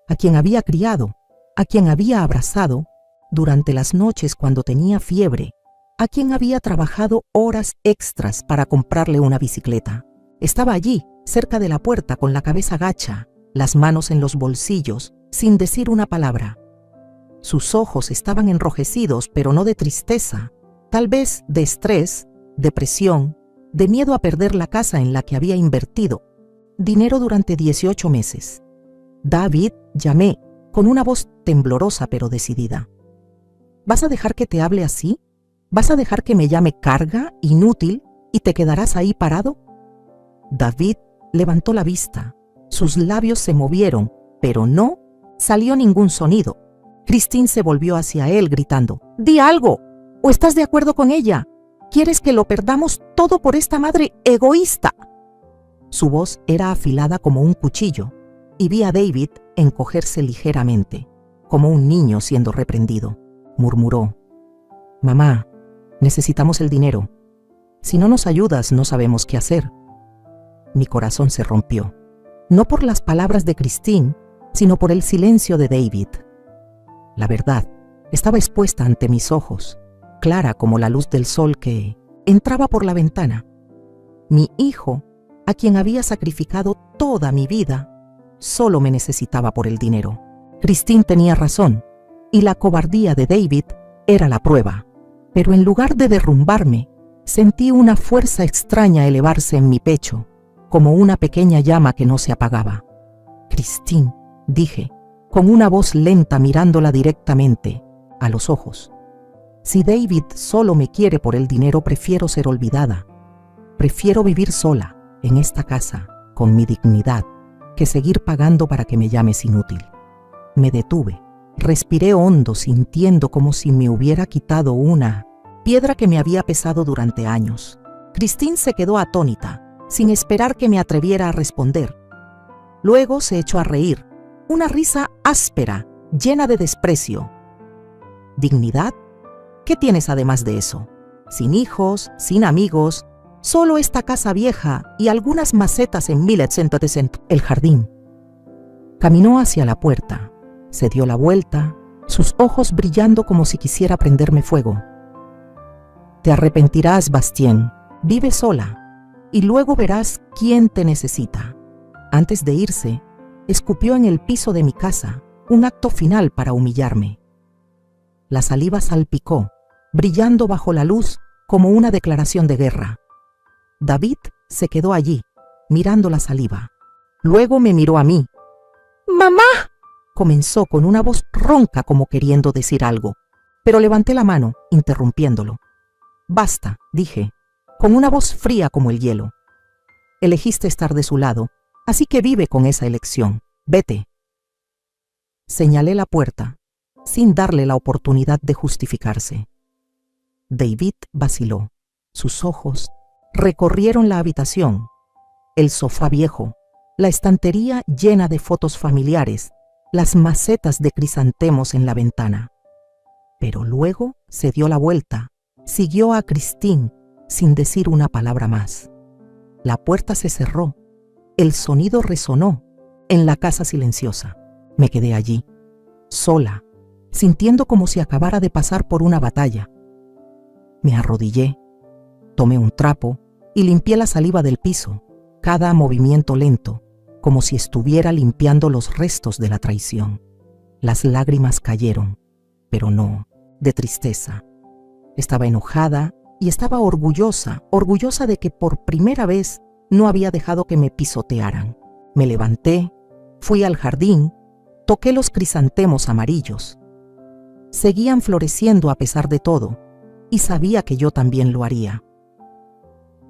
a quien había criado, a quien había abrazado durante las noches cuando tenía fiebre, a quien había trabajado horas extras para comprarle una bicicleta. Estaba allí, cerca de la puerta, con la cabeza gacha, las manos en los bolsillos, sin decir una palabra. Sus ojos estaban enrojecidos, pero no de tristeza, tal vez de estrés, depresión, de miedo a perder la casa en la que había invertido dinero durante 18 meses. David, llamé, con una voz temblorosa pero decidida. ¿Vas a dejar que te hable así? ¿Vas a dejar que me llame carga, inútil, y te quedarás ahí parado? David levantó la vista. Sus labios se movieron, pero no salió ningún sonido. Christine se volvió hacia él gritando, «¡Di algo! ¿O estás de acuerdo con ella? ¿Quieres que lo perdamos todo por esta madre egoísta?» Su voz era afilada como un cuchillo, y vi a David encogerse ligeramente, como un niño siendo reprendido. Murmuró, «Mamá, necesitamos el dinero. Si no nos ayudas, no sabemos qué hacer». Mi corazón se rompió, no por las palabras de Christine, sino por el silencio de David. La verdad estaba expuesta ante mis ojos, clara como la luz del sol que entraba por la ventana. Mi hijo, a quien había sacrificado toda mi vida, solo me necesitaba por el dinero. Christine tenía razón, y la cobardía de David era la prueba. Pero en lugar de derrumbarme, sentí una fuerza extraña elevarse en mi pecho, como una pequeña llama que no se apagaba. «Christine», dije, con una voz lenta mirándola directamente a los ojos. «Si David solo me quiere por el dinero, prefiero ser olvidada. Prefiero vivir sola, en esta casa, con mi dignidad, que seguir pagando para que me llames inútil». Me detuve, Respiré hondo, sintiendo como si me hubiera quitado una piedra que me había pesado durante años. Christine se quedó atónita, sin esperar que me atreviera a responder. Luego se echó a reír, una risa áspera, llena de desprecio. ¿Dignidad? ¿Qué tienes además de eso? Sin hijos, sin amigos, solo esta casa vieja y algunas macetas en Millet, en el jardín. Caminó hacia la puerta, se dio la vuelta, sus ojos brillando como si quisiera prenderme fuego. Te arrepentirás, Bastien, vive sola, y luego verás quién te necesita. Antes de irse, escupió en el piso de mi casa, un acto final para humillarme. La saliva salpicó, brillando bajo la luz como una declaración de guerra. David se quedó allí, mirando la saliva. Luego me miró a mí. ¡Mamá!, comenzó con una voz ronca como queriendo decir algo, pero levanté la mano, interrumpiéndolo. Basta, dije, con una voz fría como el hielo. Elegiste estar de su lado, así que vive con esa elección. Vete. Señalé la puerta, sin darle la oportunidad de justificarse. David vaciló. Sus ojos recorrieron la habitación, el sofá viejo, la estantería llena de fotos familiares, las macetas de crisantemos en la ventana. Pero luego se dio la vuelta, siguió a Christine sin decir una palabra más. La puerta se cerró, el sonido resonó en la casa silenciosa. Me quedé allí, sola, sintiendo como si acabara de pasar por una batalla. Me arrodillé, tomé un trapo y limpié la saliva del piso, cada movimiento lento, como si estuviera limpiando los restos de la traición. Las lágrimas cayeron, pero no de tristeza. Estaba enojada y estaba orgullosa de que por primera vez no había dejado que me pisotearan. Me levanté, fui al jardín, toqué los crisantemos amarillos. Seguían floreciendo a pesar de todo, y sabía que yo también lo haría.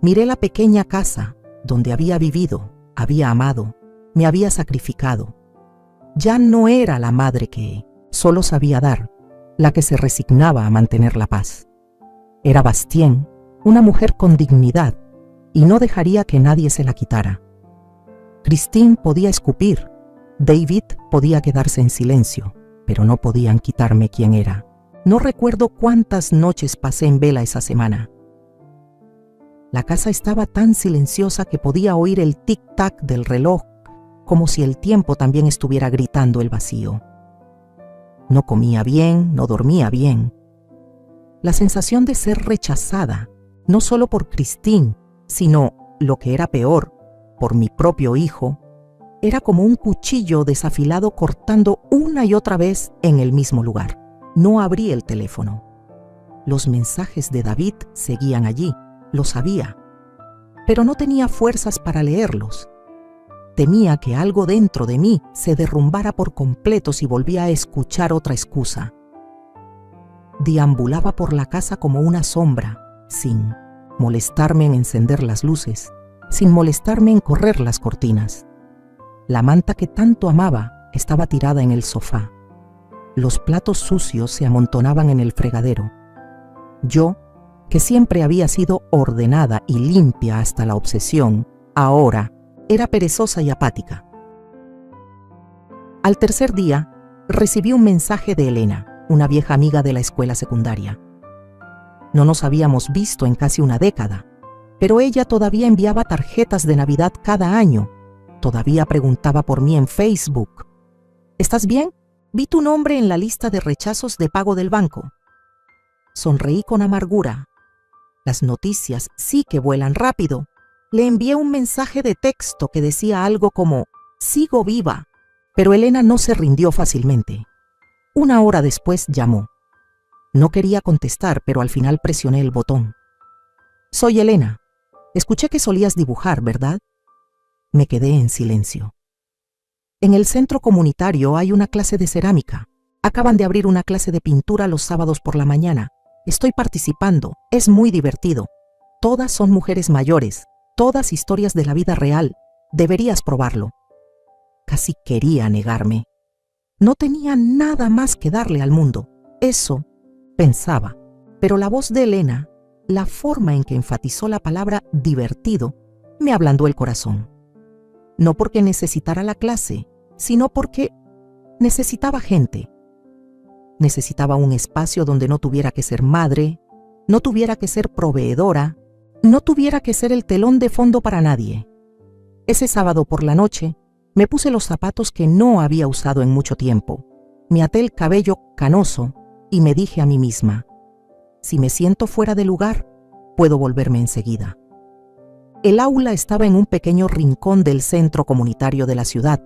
Miré la pequeña casa donde había vivido, había amado, me había sacrificado. Ya no era la madre que solo sabía dar, la que se resignaba a mantener la paz. Era Bastien, una mujer con dignidad, y no dejaría que nadie se la quitara. Christine podía escupir, David podía quedarse en silencio, pero no podían quitarme quién era. No recuerdo cuántas noches pasé en vela esa semana. La casa estaba tan silenciosa que podía oír el tic-tac del reloj, como si el tiempo también estuviera gritando el vacío. No comía bien, no dormía bien. La sensación de ser rechazada, no solo por Christine, sino, lo que era peor, por mi propio hijo, era como un cuchillo desafilado cortando una y otra vez en el mismo lugar. No abrí el teléfono. Los mensajes de David seguían allí, lo sabía, pero no tenía fuerzas para leerlos. Temía que algo dentro de mí se derrumbara por completo si volvía a escuchar otra excusa. Deambulaba por la casa como una sombra, sin molestarme en encender las luces, sin molestarme en correr las cortinas. La manta que tanto amaba estaba tirada en el sofá. Los platos sucios se amontonaban en el fregadero. Yo, que siempre había sido ordenada y limpia hasta la obsesión, ahora era perezosa y apática. Al tercer día, recibí un mensaje de Elena, una vieja amiga de la escuela secundaria. No nos habíamos visto en casi una década, pero ella todavía enviaba tarjetas de Navidad cada año. Todavía preguntaba por mí en Facebook. ¿Estás bien? Vi tu nombre en la lista de rechazos de pago del banco. Sonreí con amargura. Las noticias sí que vuelan rápido. Le envié un mensaje de texto que decía algo como, sigo viva, pero Elena no se rindió fácilmente. Una hora después llamó. No quería contestar, pero al final presioné el botón. Soy Elena. Escuché que solías dibujar, ¿verdad? Me quedé en silencio. En el centro comunitario hay una clase de cerámica. Acaban de abrir una clase de pintura los sábados por la mañana. Estoy participando. Es muy divertido. Todas son mujeres mayores. Todas historias de la vida real. Deberías probarlo. Casi quería negarme. No tenía nada más que darle al mundo. Eso pensaba. Pero la voz de Elena, la forma en que enfatizó la palabra divertido, me ablandó el corazón. No porque necesitara la clase, sino porque necesitaba gente. Necesitaba un espacio donde no tuviera que ser madre, no tuviera que ser proveedora, no tuviera que ser el telón de fondo para nadie. Ese sábado por la noche, me puse los zapatos que no había usado en mucho tiempo, me até el cabello canoso y me dije a mí misma, si me siento fuera de lugar, puedo volverme enseguida. El aula estaba en un pequeño rincón del centro comunitario de la ciudad,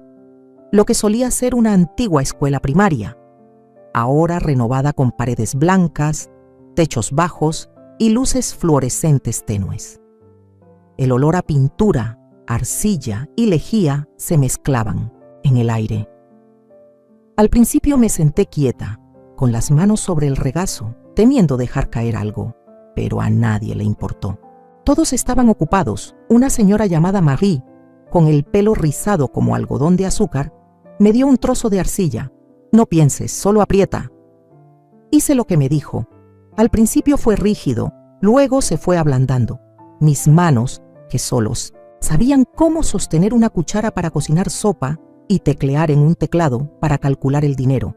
lo que solía ser una antigua escuela primaria, ahora renovada con paredes blancas, techos bajos y luces fluorescentes tenues. El olor a pintura, arcilla y lejía se mezclaban en el aire. Al principio me senté quieta, con las manos sobre el regazo, temiendo dejar caer algo, pero a nadie le importó. Todos estaban ocupados. Una señora llamada Marie, con el pelo rizado como algodón de azúcar, me dio un trozo de arcilla. No pienses, solo aprieta. Hice lo que me dijo. Al principio fue rígido, luego se fue ablandando. Mis manos, que solos sabían cómo sostener una cuchara para cocinar sopa y teclear en un teclado para calcular el dinero,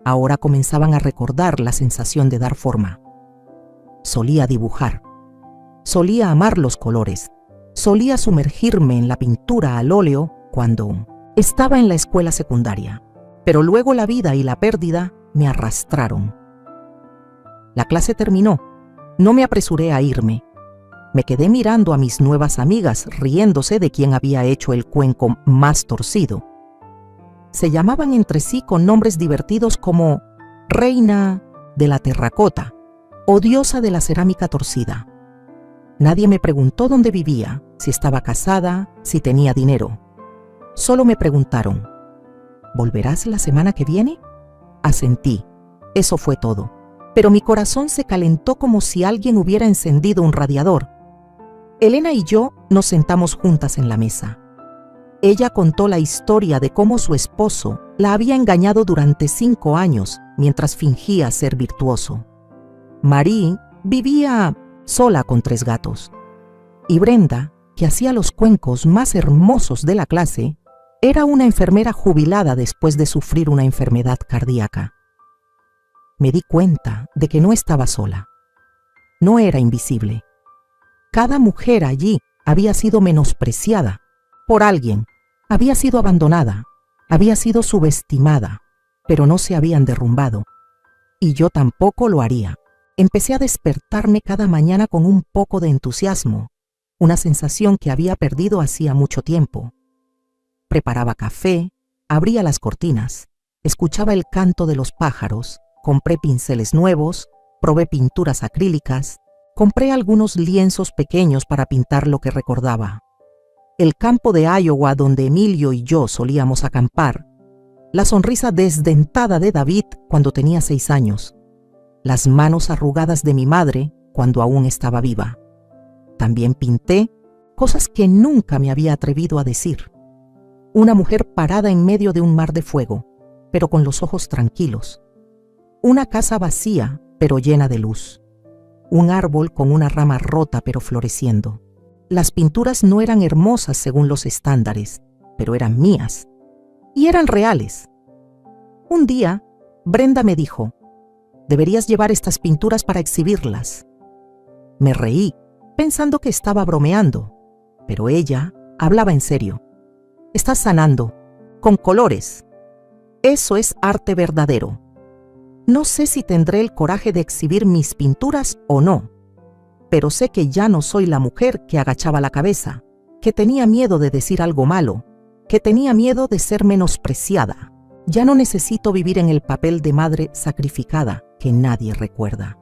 ahora comenzaban a recordar la sensación de dar forma. Solía dibujar. Solía amar los colores. Solía sumergirme en la pintura al óleo cuando estaba en la escuela secundaria. Pero luego la vida y la pérdida me arrastraron. La clase terminó. No me apresuré a irme. Me quedé mirando a mis nuevas amigas riéndose de quién había hecho el cuenco más torcido. Se llamaban entre sí con nombres divertidos como Reina de la Terracota o Diosa de la Cerámica Torcida. Nadie me preguntó dónde vivía, si estaba casada, si tenía dinero. Solo me preguntaron, ¿volverás la semana que viene? Asentí. Eso fue todo. Pero mi corazón se calentó como si alguien hubiera encendido un radiador. Elena y yo nos sentamos juntas en la mesa. Ella contó la historia de cómo su esposo la había engañado durante 5 años mientras fingía ser virtuoso. Marie vivía sola con 3 gatos. Y Brenda, que hacía los cuencos más hermosos de la clase, era una enfermera jubilada después de sufrir una enfermedad cardíaca. Me di cuenta de que no estaba sola. No era invisible. Cada mujer allí había sido menospreciada por alguien, había sido abandonada, había sido subestimada, pero no se habían derrumbado. Y yo tampoco lo haría. Empecé a despertarme cada mañana con un poco de entusiasmo, una sensación que había perdido hacía mucho tiempo. Preparaba café, abría las cortinas, escuchaba el canto de los pájaros, compré pinceles nuevos, probé pinturas acrílicas, compré algunos lienzos pequeños para pintar lo que recordaba. El campo de Iowa donde Emilio y yo solíamos acampar, la sonrisa desdentada de David cuando tenía 6 años, las manos arrugadas de mi madre cuando aún estaba viva. También pinté cosas que nunca me había atrevido a decir. Una mujer parada en medio de un mar de fuego, pero con los ojos tranquilos. Una casa vacía, pero llena de luz. Un árbol con una rama rota, pero floreciendo. Las pinturas no eran hermosas según los estándares, pero eran mías. Y eran reales. Un día, Brenda me dijo, deberías llevar estas pinturas para exhibirlas. Me reí, pensando que estaba bromeando, pero ella hablaba en serio. Estás sanando, con colores. Eso es arte verdadero. No sé si tendré el coraje de exhibir mis pinturas o no, pero sé que ya no soy la mujer que agachaba la cabeza, que tenía miedo de decir algo malo, que tenía miedo de ser menospreciada. Ya no necesito vivir en el papel de madre sacrificada que nadie recuerda.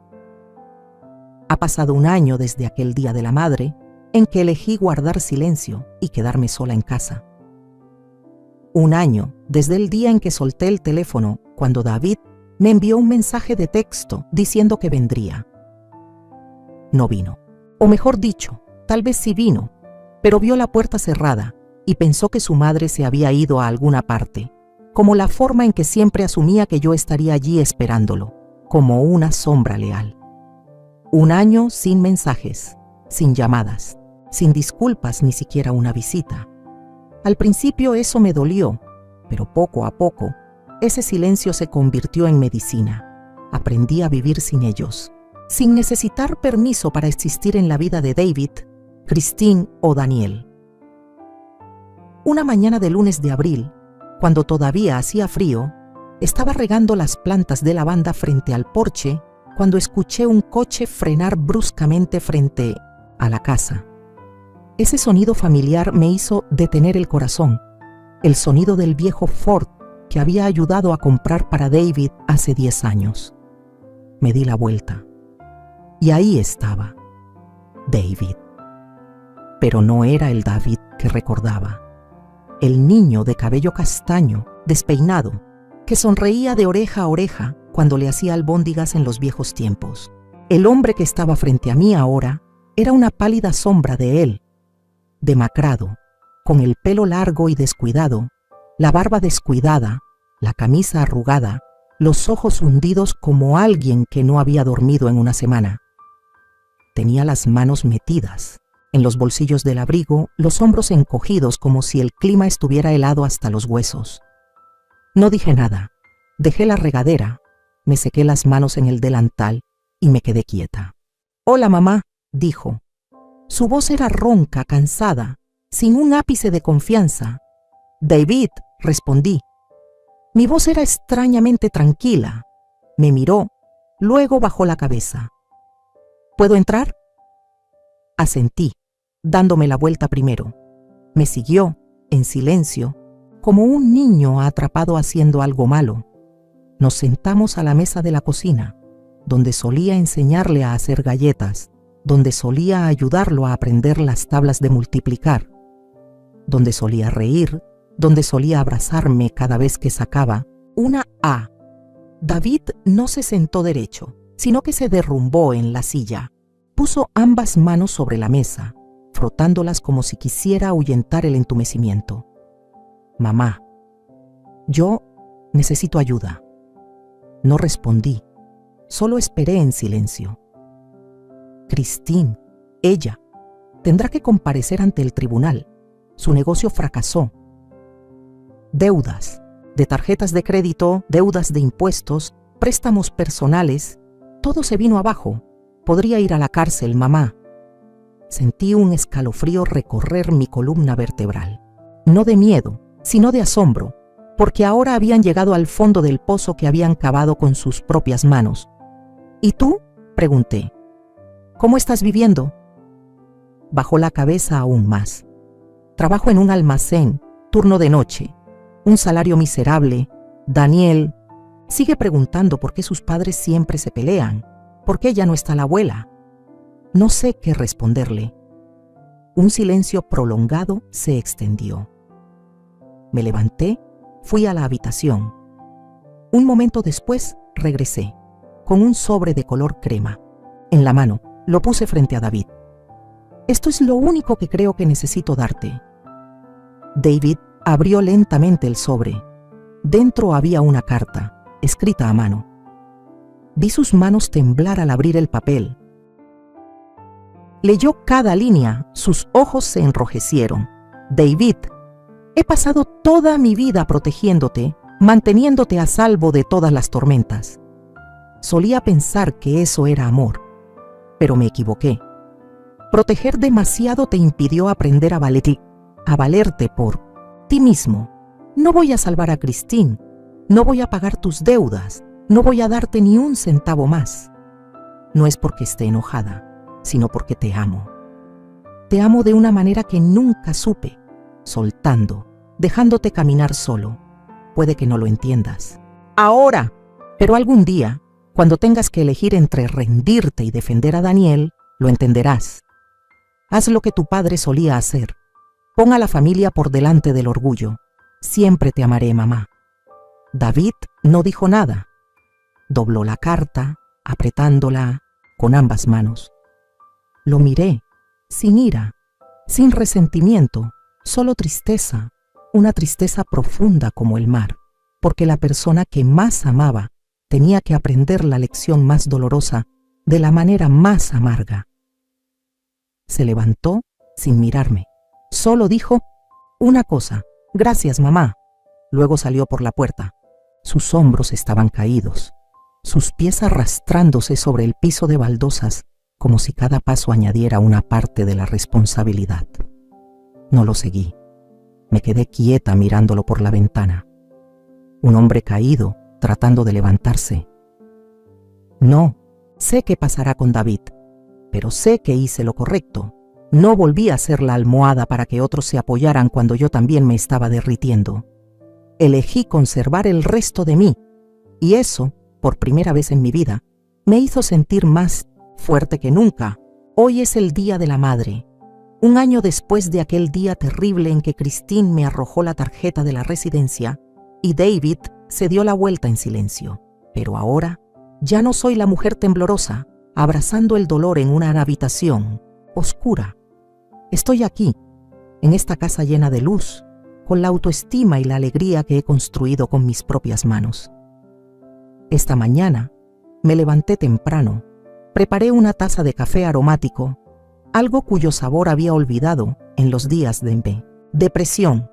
Ha pasado 1 año desde aquel día de la madre en que elegí guardar silencio y quedarme sola en casa. 1 año desde el día en que solté el teléfono cuando David me envió un mensaje de texto diciendo que vendría. No vino. O mejor dicho, tal vez sí vino, pero vio la puerta cerrada y pensó que su madre se había ido a alguna parte. como la forma en que siempre asumía que yo estaría allí esperándolo, como una sombra leal. 1 año sin mensajes, sin llamadas, sin disculpas, ni siquiera una visita. Al principio eso me dolió, pero poco a poco, ese silencio se convirtió en medicina. Aprendí a vivir sin ellos, sin necesitar permiso para existir en la vida de David, Christine o Daniel. Una mañana de lunes de abril, cuando todavía hacía frío, estaba regando las plantas de lavanda frente al porche cuando escuché un coche frenar bruscamente frente a la casa. Ese sonido familiar me hizo detener el corazón, el sonido del viejo Ford que había ayudado a comprar para David hace 10 años. Me di la vuelta y ahí estaba David. Pero no era el David que recordaba. El niño de cabello castaño, despeinado, que sonreía de oreja a oreja cuando le hacía albóndigas en los viejos tiempos. El hombre que estaba frente a mí ahora era una pálida sombra de él, demacrado, con el pelo largo y descuidado, la barba descuidada, la camisa arrugada, los ojos hundidos como alguien que no había dormido en una semana. Tenía las manos metidas en los bolsillos del abrigo, los hombros encogidos como si el clima estuviera helado hasta los huesos. No dije nada, dejé la regadera, me sequé las manos en el delantal y me quedé quieta. «Hola, mamá», dijo. Su voz era ronca, cansada, sin un ápice de confianza. «David», respondí. Mi voz era extrañamente tranquila. Me miró, luego bajó la cabeza. «¿Puedo entrar?» Asentí, dándome la vuelta primero. Me siguió, en silencio, como un niño atrapado haciendo algo malo. Nos sentamos a la mesa de la cocina, donde solía enseñarle a hacer galletas, donde solía ayudarlo a aprender las tablas de multiplicar, donde solía reír, donde solía abrazarme cada vez que sacaba una A. David no se sentó derecho, sino que se derrumbó en la silla. Puso ambas manos sobre la mesa, frotándolas como si quisiera ahuyentar el entumecimiento. «Mamá, yo necesito ayuda». No respondí, solo esperé en silencio. Christine, ella, tendrá que comparecer ante el tribunal. Su negocio fracasó. Deudas, de tarjetas de crédito, deudas de impuestos, préstamos personales, todo se vino abajo. Podría ir a la cárcel, mamá. Sentí un escalofrío recorrer mi columna vertebral. No de miedo, sino de asombro, porque ahora habían llegado al fondo del pozo que habían cavado con sus propias manos. «¿Y tú?», pregunté. «¿Cómo estás viviendo?». Bajó la cabeza aún más. «Trabajo en un almacén, turno de noche, un salario miserable. Daniel sigue preguntando por qué sus padres siempre se pelean, por qué ya no está la abuela». No sé qué responderle. Un silencio prolongado se extendió. Me levanté, fui a la habitación. Un momento después regresé, con un sobre de color crema. En la mano, lo puse frente a David. «Esto es lo único que creo que necesito darte». David abrió lentamente el sobre. Dentro había una carta, escrita a mano. Vi sus manos temblar al abrir el papel. Leyó cada línea, sus ojos se enrojecieron. «David, he pasado toda mi vida protegiéndote, manteniéndote a salvo de todas las tormentas. Solía pensar que eso era amor, pero me equivoqué. Proteger demasiado te impidió aprender a valerte por ti mismo. No voy a salvar a Christine, no voy a pagar tus deudas, no voy a darte ni un centavo más. No es porque esté enojada, sino porque te amo. Te amo de una manera que nunca supe, soltando, dejándote caminar solo. Puede que no lo entiendas ahora, pero algún día, cuando tengas que elegir entre rendirte y defender a Daniel, lo entenderás. Haz lo que tu padre solía hacer. Pon a la familia por delante del orgullo. Siempre te amaré, mamá». David no dijo nada. Dobló la carta, apretándola con ambas manos. Lo miré, sin ira, sin resentimiento, solo tristeza, una tristeza profunda como el mar. porque la persona que más amaba tenía que aprender la lección más dolorosa de la manera más amarga. Se levantó sin mirarme. Solo dijo una cosa: «Gracias, mamá». Luego salió por la puerta. Sus hombros estaban caídos, sus pies arrastrándose sobre el piso de baldosas, como si cada paso añadiera una parte de la responsabilidad. No lo seguí. Me quedé quieta mirándolo por la ventana. Un hombre caído, tratando de levantarse. No, sé qué pasará con David, pero sé que hice lo correcto. No volví a ser la almohada para que otros se apoyaran cuando yo también me estaba derritiendo. Elegí conservar el resto de mí, y eso, por primera vez en mi vida, me hizo sentir más fuerte que nunca. Hoy es el Día de la Madre. Un año después de aquel día terrible en que Christine me arrojó la tarjeta de la residencia y David se dio la vuelta en silencio. Pero ahora ya no soy la mujer temblorosa, abrazando el dolor en una habitación oscura. Estoy aquí, en esta casa llena de luz, con la autoestima y la alegría que he construido con mis propias manos. Esta mañana me levanté temprano, preparé una taza de café aromático, algo cuyo sabor había olvidado en los días de depresión.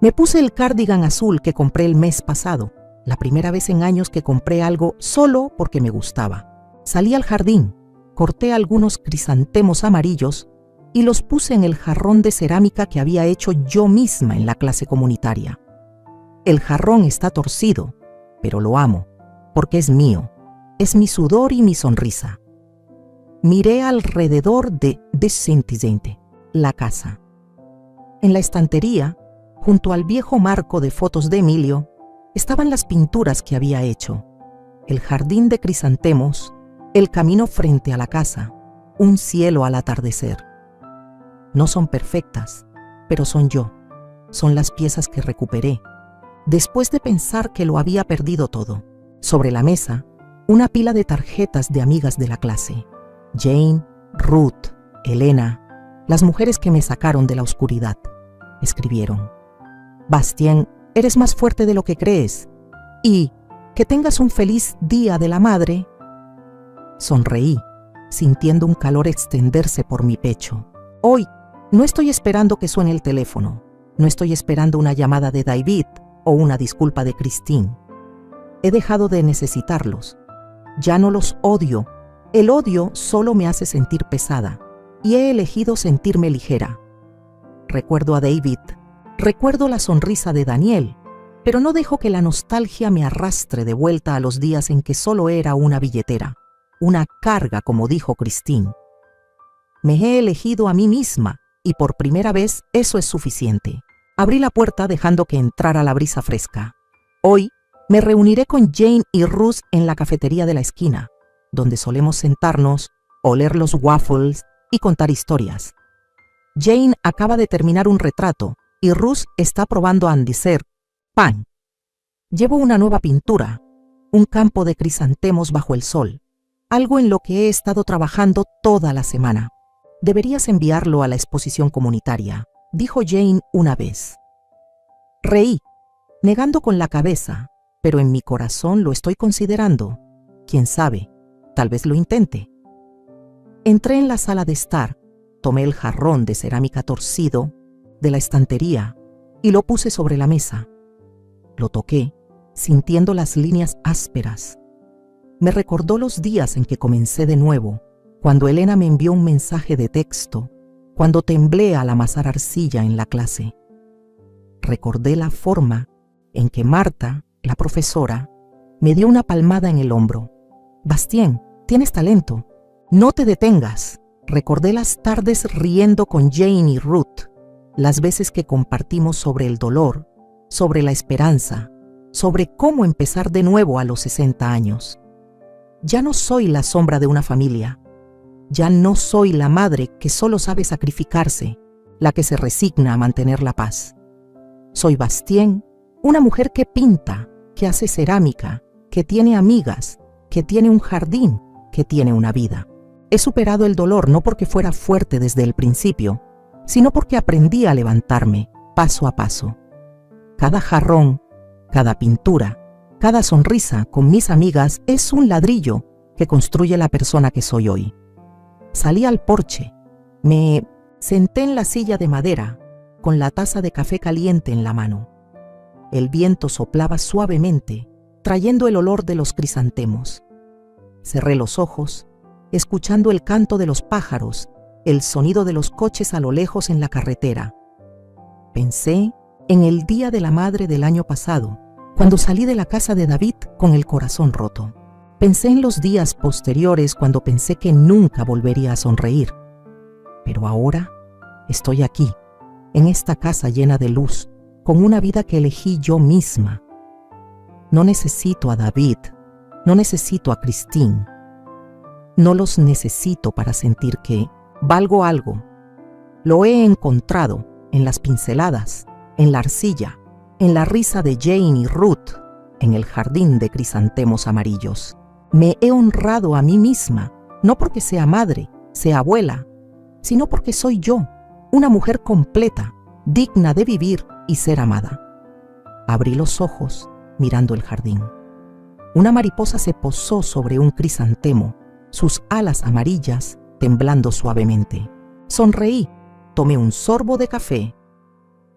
Me puse el cardigan azul que compré el mes pasado, la primera vez en años que compré algo solo porque me gustaba. Salí al jardín, corté algunos crisantemos amarillos y los puse en el jarrón de cerámica que había hecho yo misma en la clase comunitaria. El jarrón está torcido, pero lo amo, porque es mío, es mi sudor y mi sonrisa. Miré alrededor de la casa. En la estantería, junto al viejo marco de fotos de Emilio, estaban las pinturas que había hecho, el jardín de crisantemos, el camino frente a la casa, un cielo al atardecer. No son perfectas, pero son yo, son las piezas que recuperé, después de pensar que lo había perdido todo. Sobre la mesa, una pila de tarjetas de amigas de la clase. Jane, Ruth, Elena, las mujeres que me sacaron de la oscuridad. Escribieron: «Bastien, eres más fuerte de lo que crees. Y que tengas un feliz Día de la Madre». Sonreí, sintiendo un calor extenderse por mi pecho. Hoy no estoy esperando que suene el teléfono. No estoy esperando una llamada de David o una disculpa de Christine. He dejado de necesitarlos. Ya no los odio. El odio solo me hace sentir pesada, y he elegido sentirme ligera. Recuerdo a David, recuerdo la sonrisa de Daniel, pero no dejo que la nostalgia me arrastre de vuelta a los días en que solo era una billetera, una carga, como dijo Christine. Me he elegido a mí misma, y por primera vez eso es suficiente. Abrí la puerta dejando que entrara la brisa fresca. Hoy me reuniré con Jane y Ruth en la cafetería de la esquina, donde solemos sentarnos, oler los waffles y contar historias. Jane acaba de terminar un retrato y Ruth está probando Andiser pan. Llevo una nueva pintura, un campo de crisantemos bajo el sol, algo en lo que he estado trabajando toda la semana. «Deberías enviarlo a la exposición comunitaria», dijo Jane una vez. Reí, negando con la cabeza, pero en mi corazón lo estoy considerando. ¿Quién sabe? Tal vez lo intente. Entré en la sala de estar, tomé el jarrón de cerámica torcido de la estantería y lo puse sobre la mesa. Lo toqué, sintiendo las líneas ásperas. Me recordó los días en que comencé de nuevo, cuando Elena me envió un mensaje de texto, cuando temblé al amasar arcilla en la clase. Recordé la forma en que Marta, la profesora, me dio una palmada en el hombro. «Bastien, tienes talento. No te detengas». Recordé las tardes riendo con Jane y Ruth, las veces que compartimos sobre el dolor, sobre la esperanza, sobre cómo empezar de nuevo a los 60 años. Ya no soy la sombra de una familia. Ya no soy la madre que solo sabe sacrificarse, la que se resigna a mantener la paz. Soy Bastien, una mujer que pinta, que hace cerámica, que tiene amigas, que tiene un jardín, que tiene una vida. He superado el dolor no porque fuera fuerte desde el principio, sino porque aprendí a levantarme paso a paso. Cada jarrón, Cada pintura, cada sonrisa con mis amigas es un ladrillo que construye la persona que soy hoy. Salí al porche, me senté en la silla de madera con la taza de café caliente en la mano. El viento soplaba suavemente, trayendo el olor de los crisantemos. Cerré los ojos, escuchando el canto de los pájaros, el sonido de los coches a lo lejos en la carretera. Pensé en el Día de la Madre del año pasado, cuando salí de la casa de David con el corazón roto. Pensé en los días posteriores cuando pensé que nunca volvería a sonreír. Pero ahora estoy aquí, en esta casa llena de luz, con una vida que elegí yo misma. No necesito a David, no necesito a Christine. No los necesito para sentir que valgo algo. Lo he encontrado en las pinceladas, en la arcilla, en la risa de Jane y Ruth, en el jardín de crisantemos amarillos. Me he honrado a mí misma, no porque sea madre, sea abuela, sino porque soy yo, una mujer completa, digna de vivir y ser amada. Abrí los ojos mirando el jardín. Una mariposa se posó sobre un crisantemo, sus alas amarillas temblando suavemente. Sonreí, tomé un sorbo de café.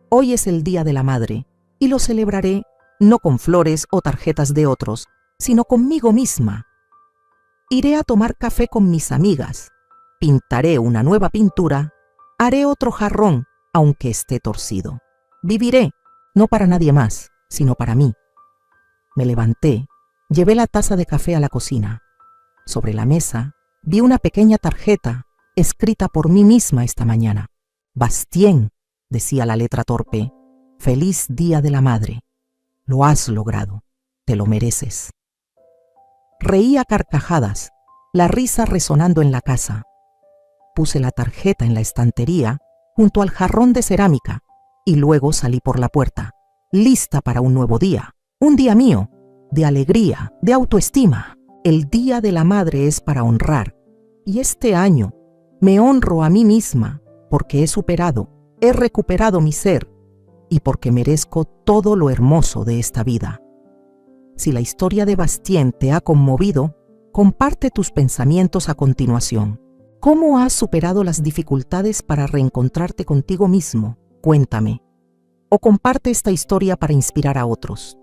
Hoy es el Día de la Madre y lo celebraré no con flores o tarjetas de otros, sino conmigo misma. Iré a tomar café con mis amigas, pintaré una nueva pintura, haré otro jarrón, aunque esté torcido. Viviré, no para nadie más, sino para mí. Me levanté, llevé la taza de café a la cocina. Sobre la mesa vi una pequeña tarjeta escrita por mí misma esta mañana. Bastien, decía la letra torpe, feliz Día de la Madre. Lo has logrado, te lo mereces. Reí a carcajadas, la risa resonando en la casa. Puse la tarjeta en la estantería junto al jarrón de cerámica y luego salí por la puerta, lista para un nuevo día, un día mío, de alegría, de autoestima. El Día de la Madre es para honrar y este año me honro a mí misma porque he superado, he recuperado mi ser y porque merezco todo lo hermoso de esta vida. Si la historia de Bastien te ha conmovido, comparte tus pensamientos a continuación. ¿Cómo has superado las dificultades para reencontrarte contigo mismo? Cuéntame. O comparte esta historia para inspirar a otros.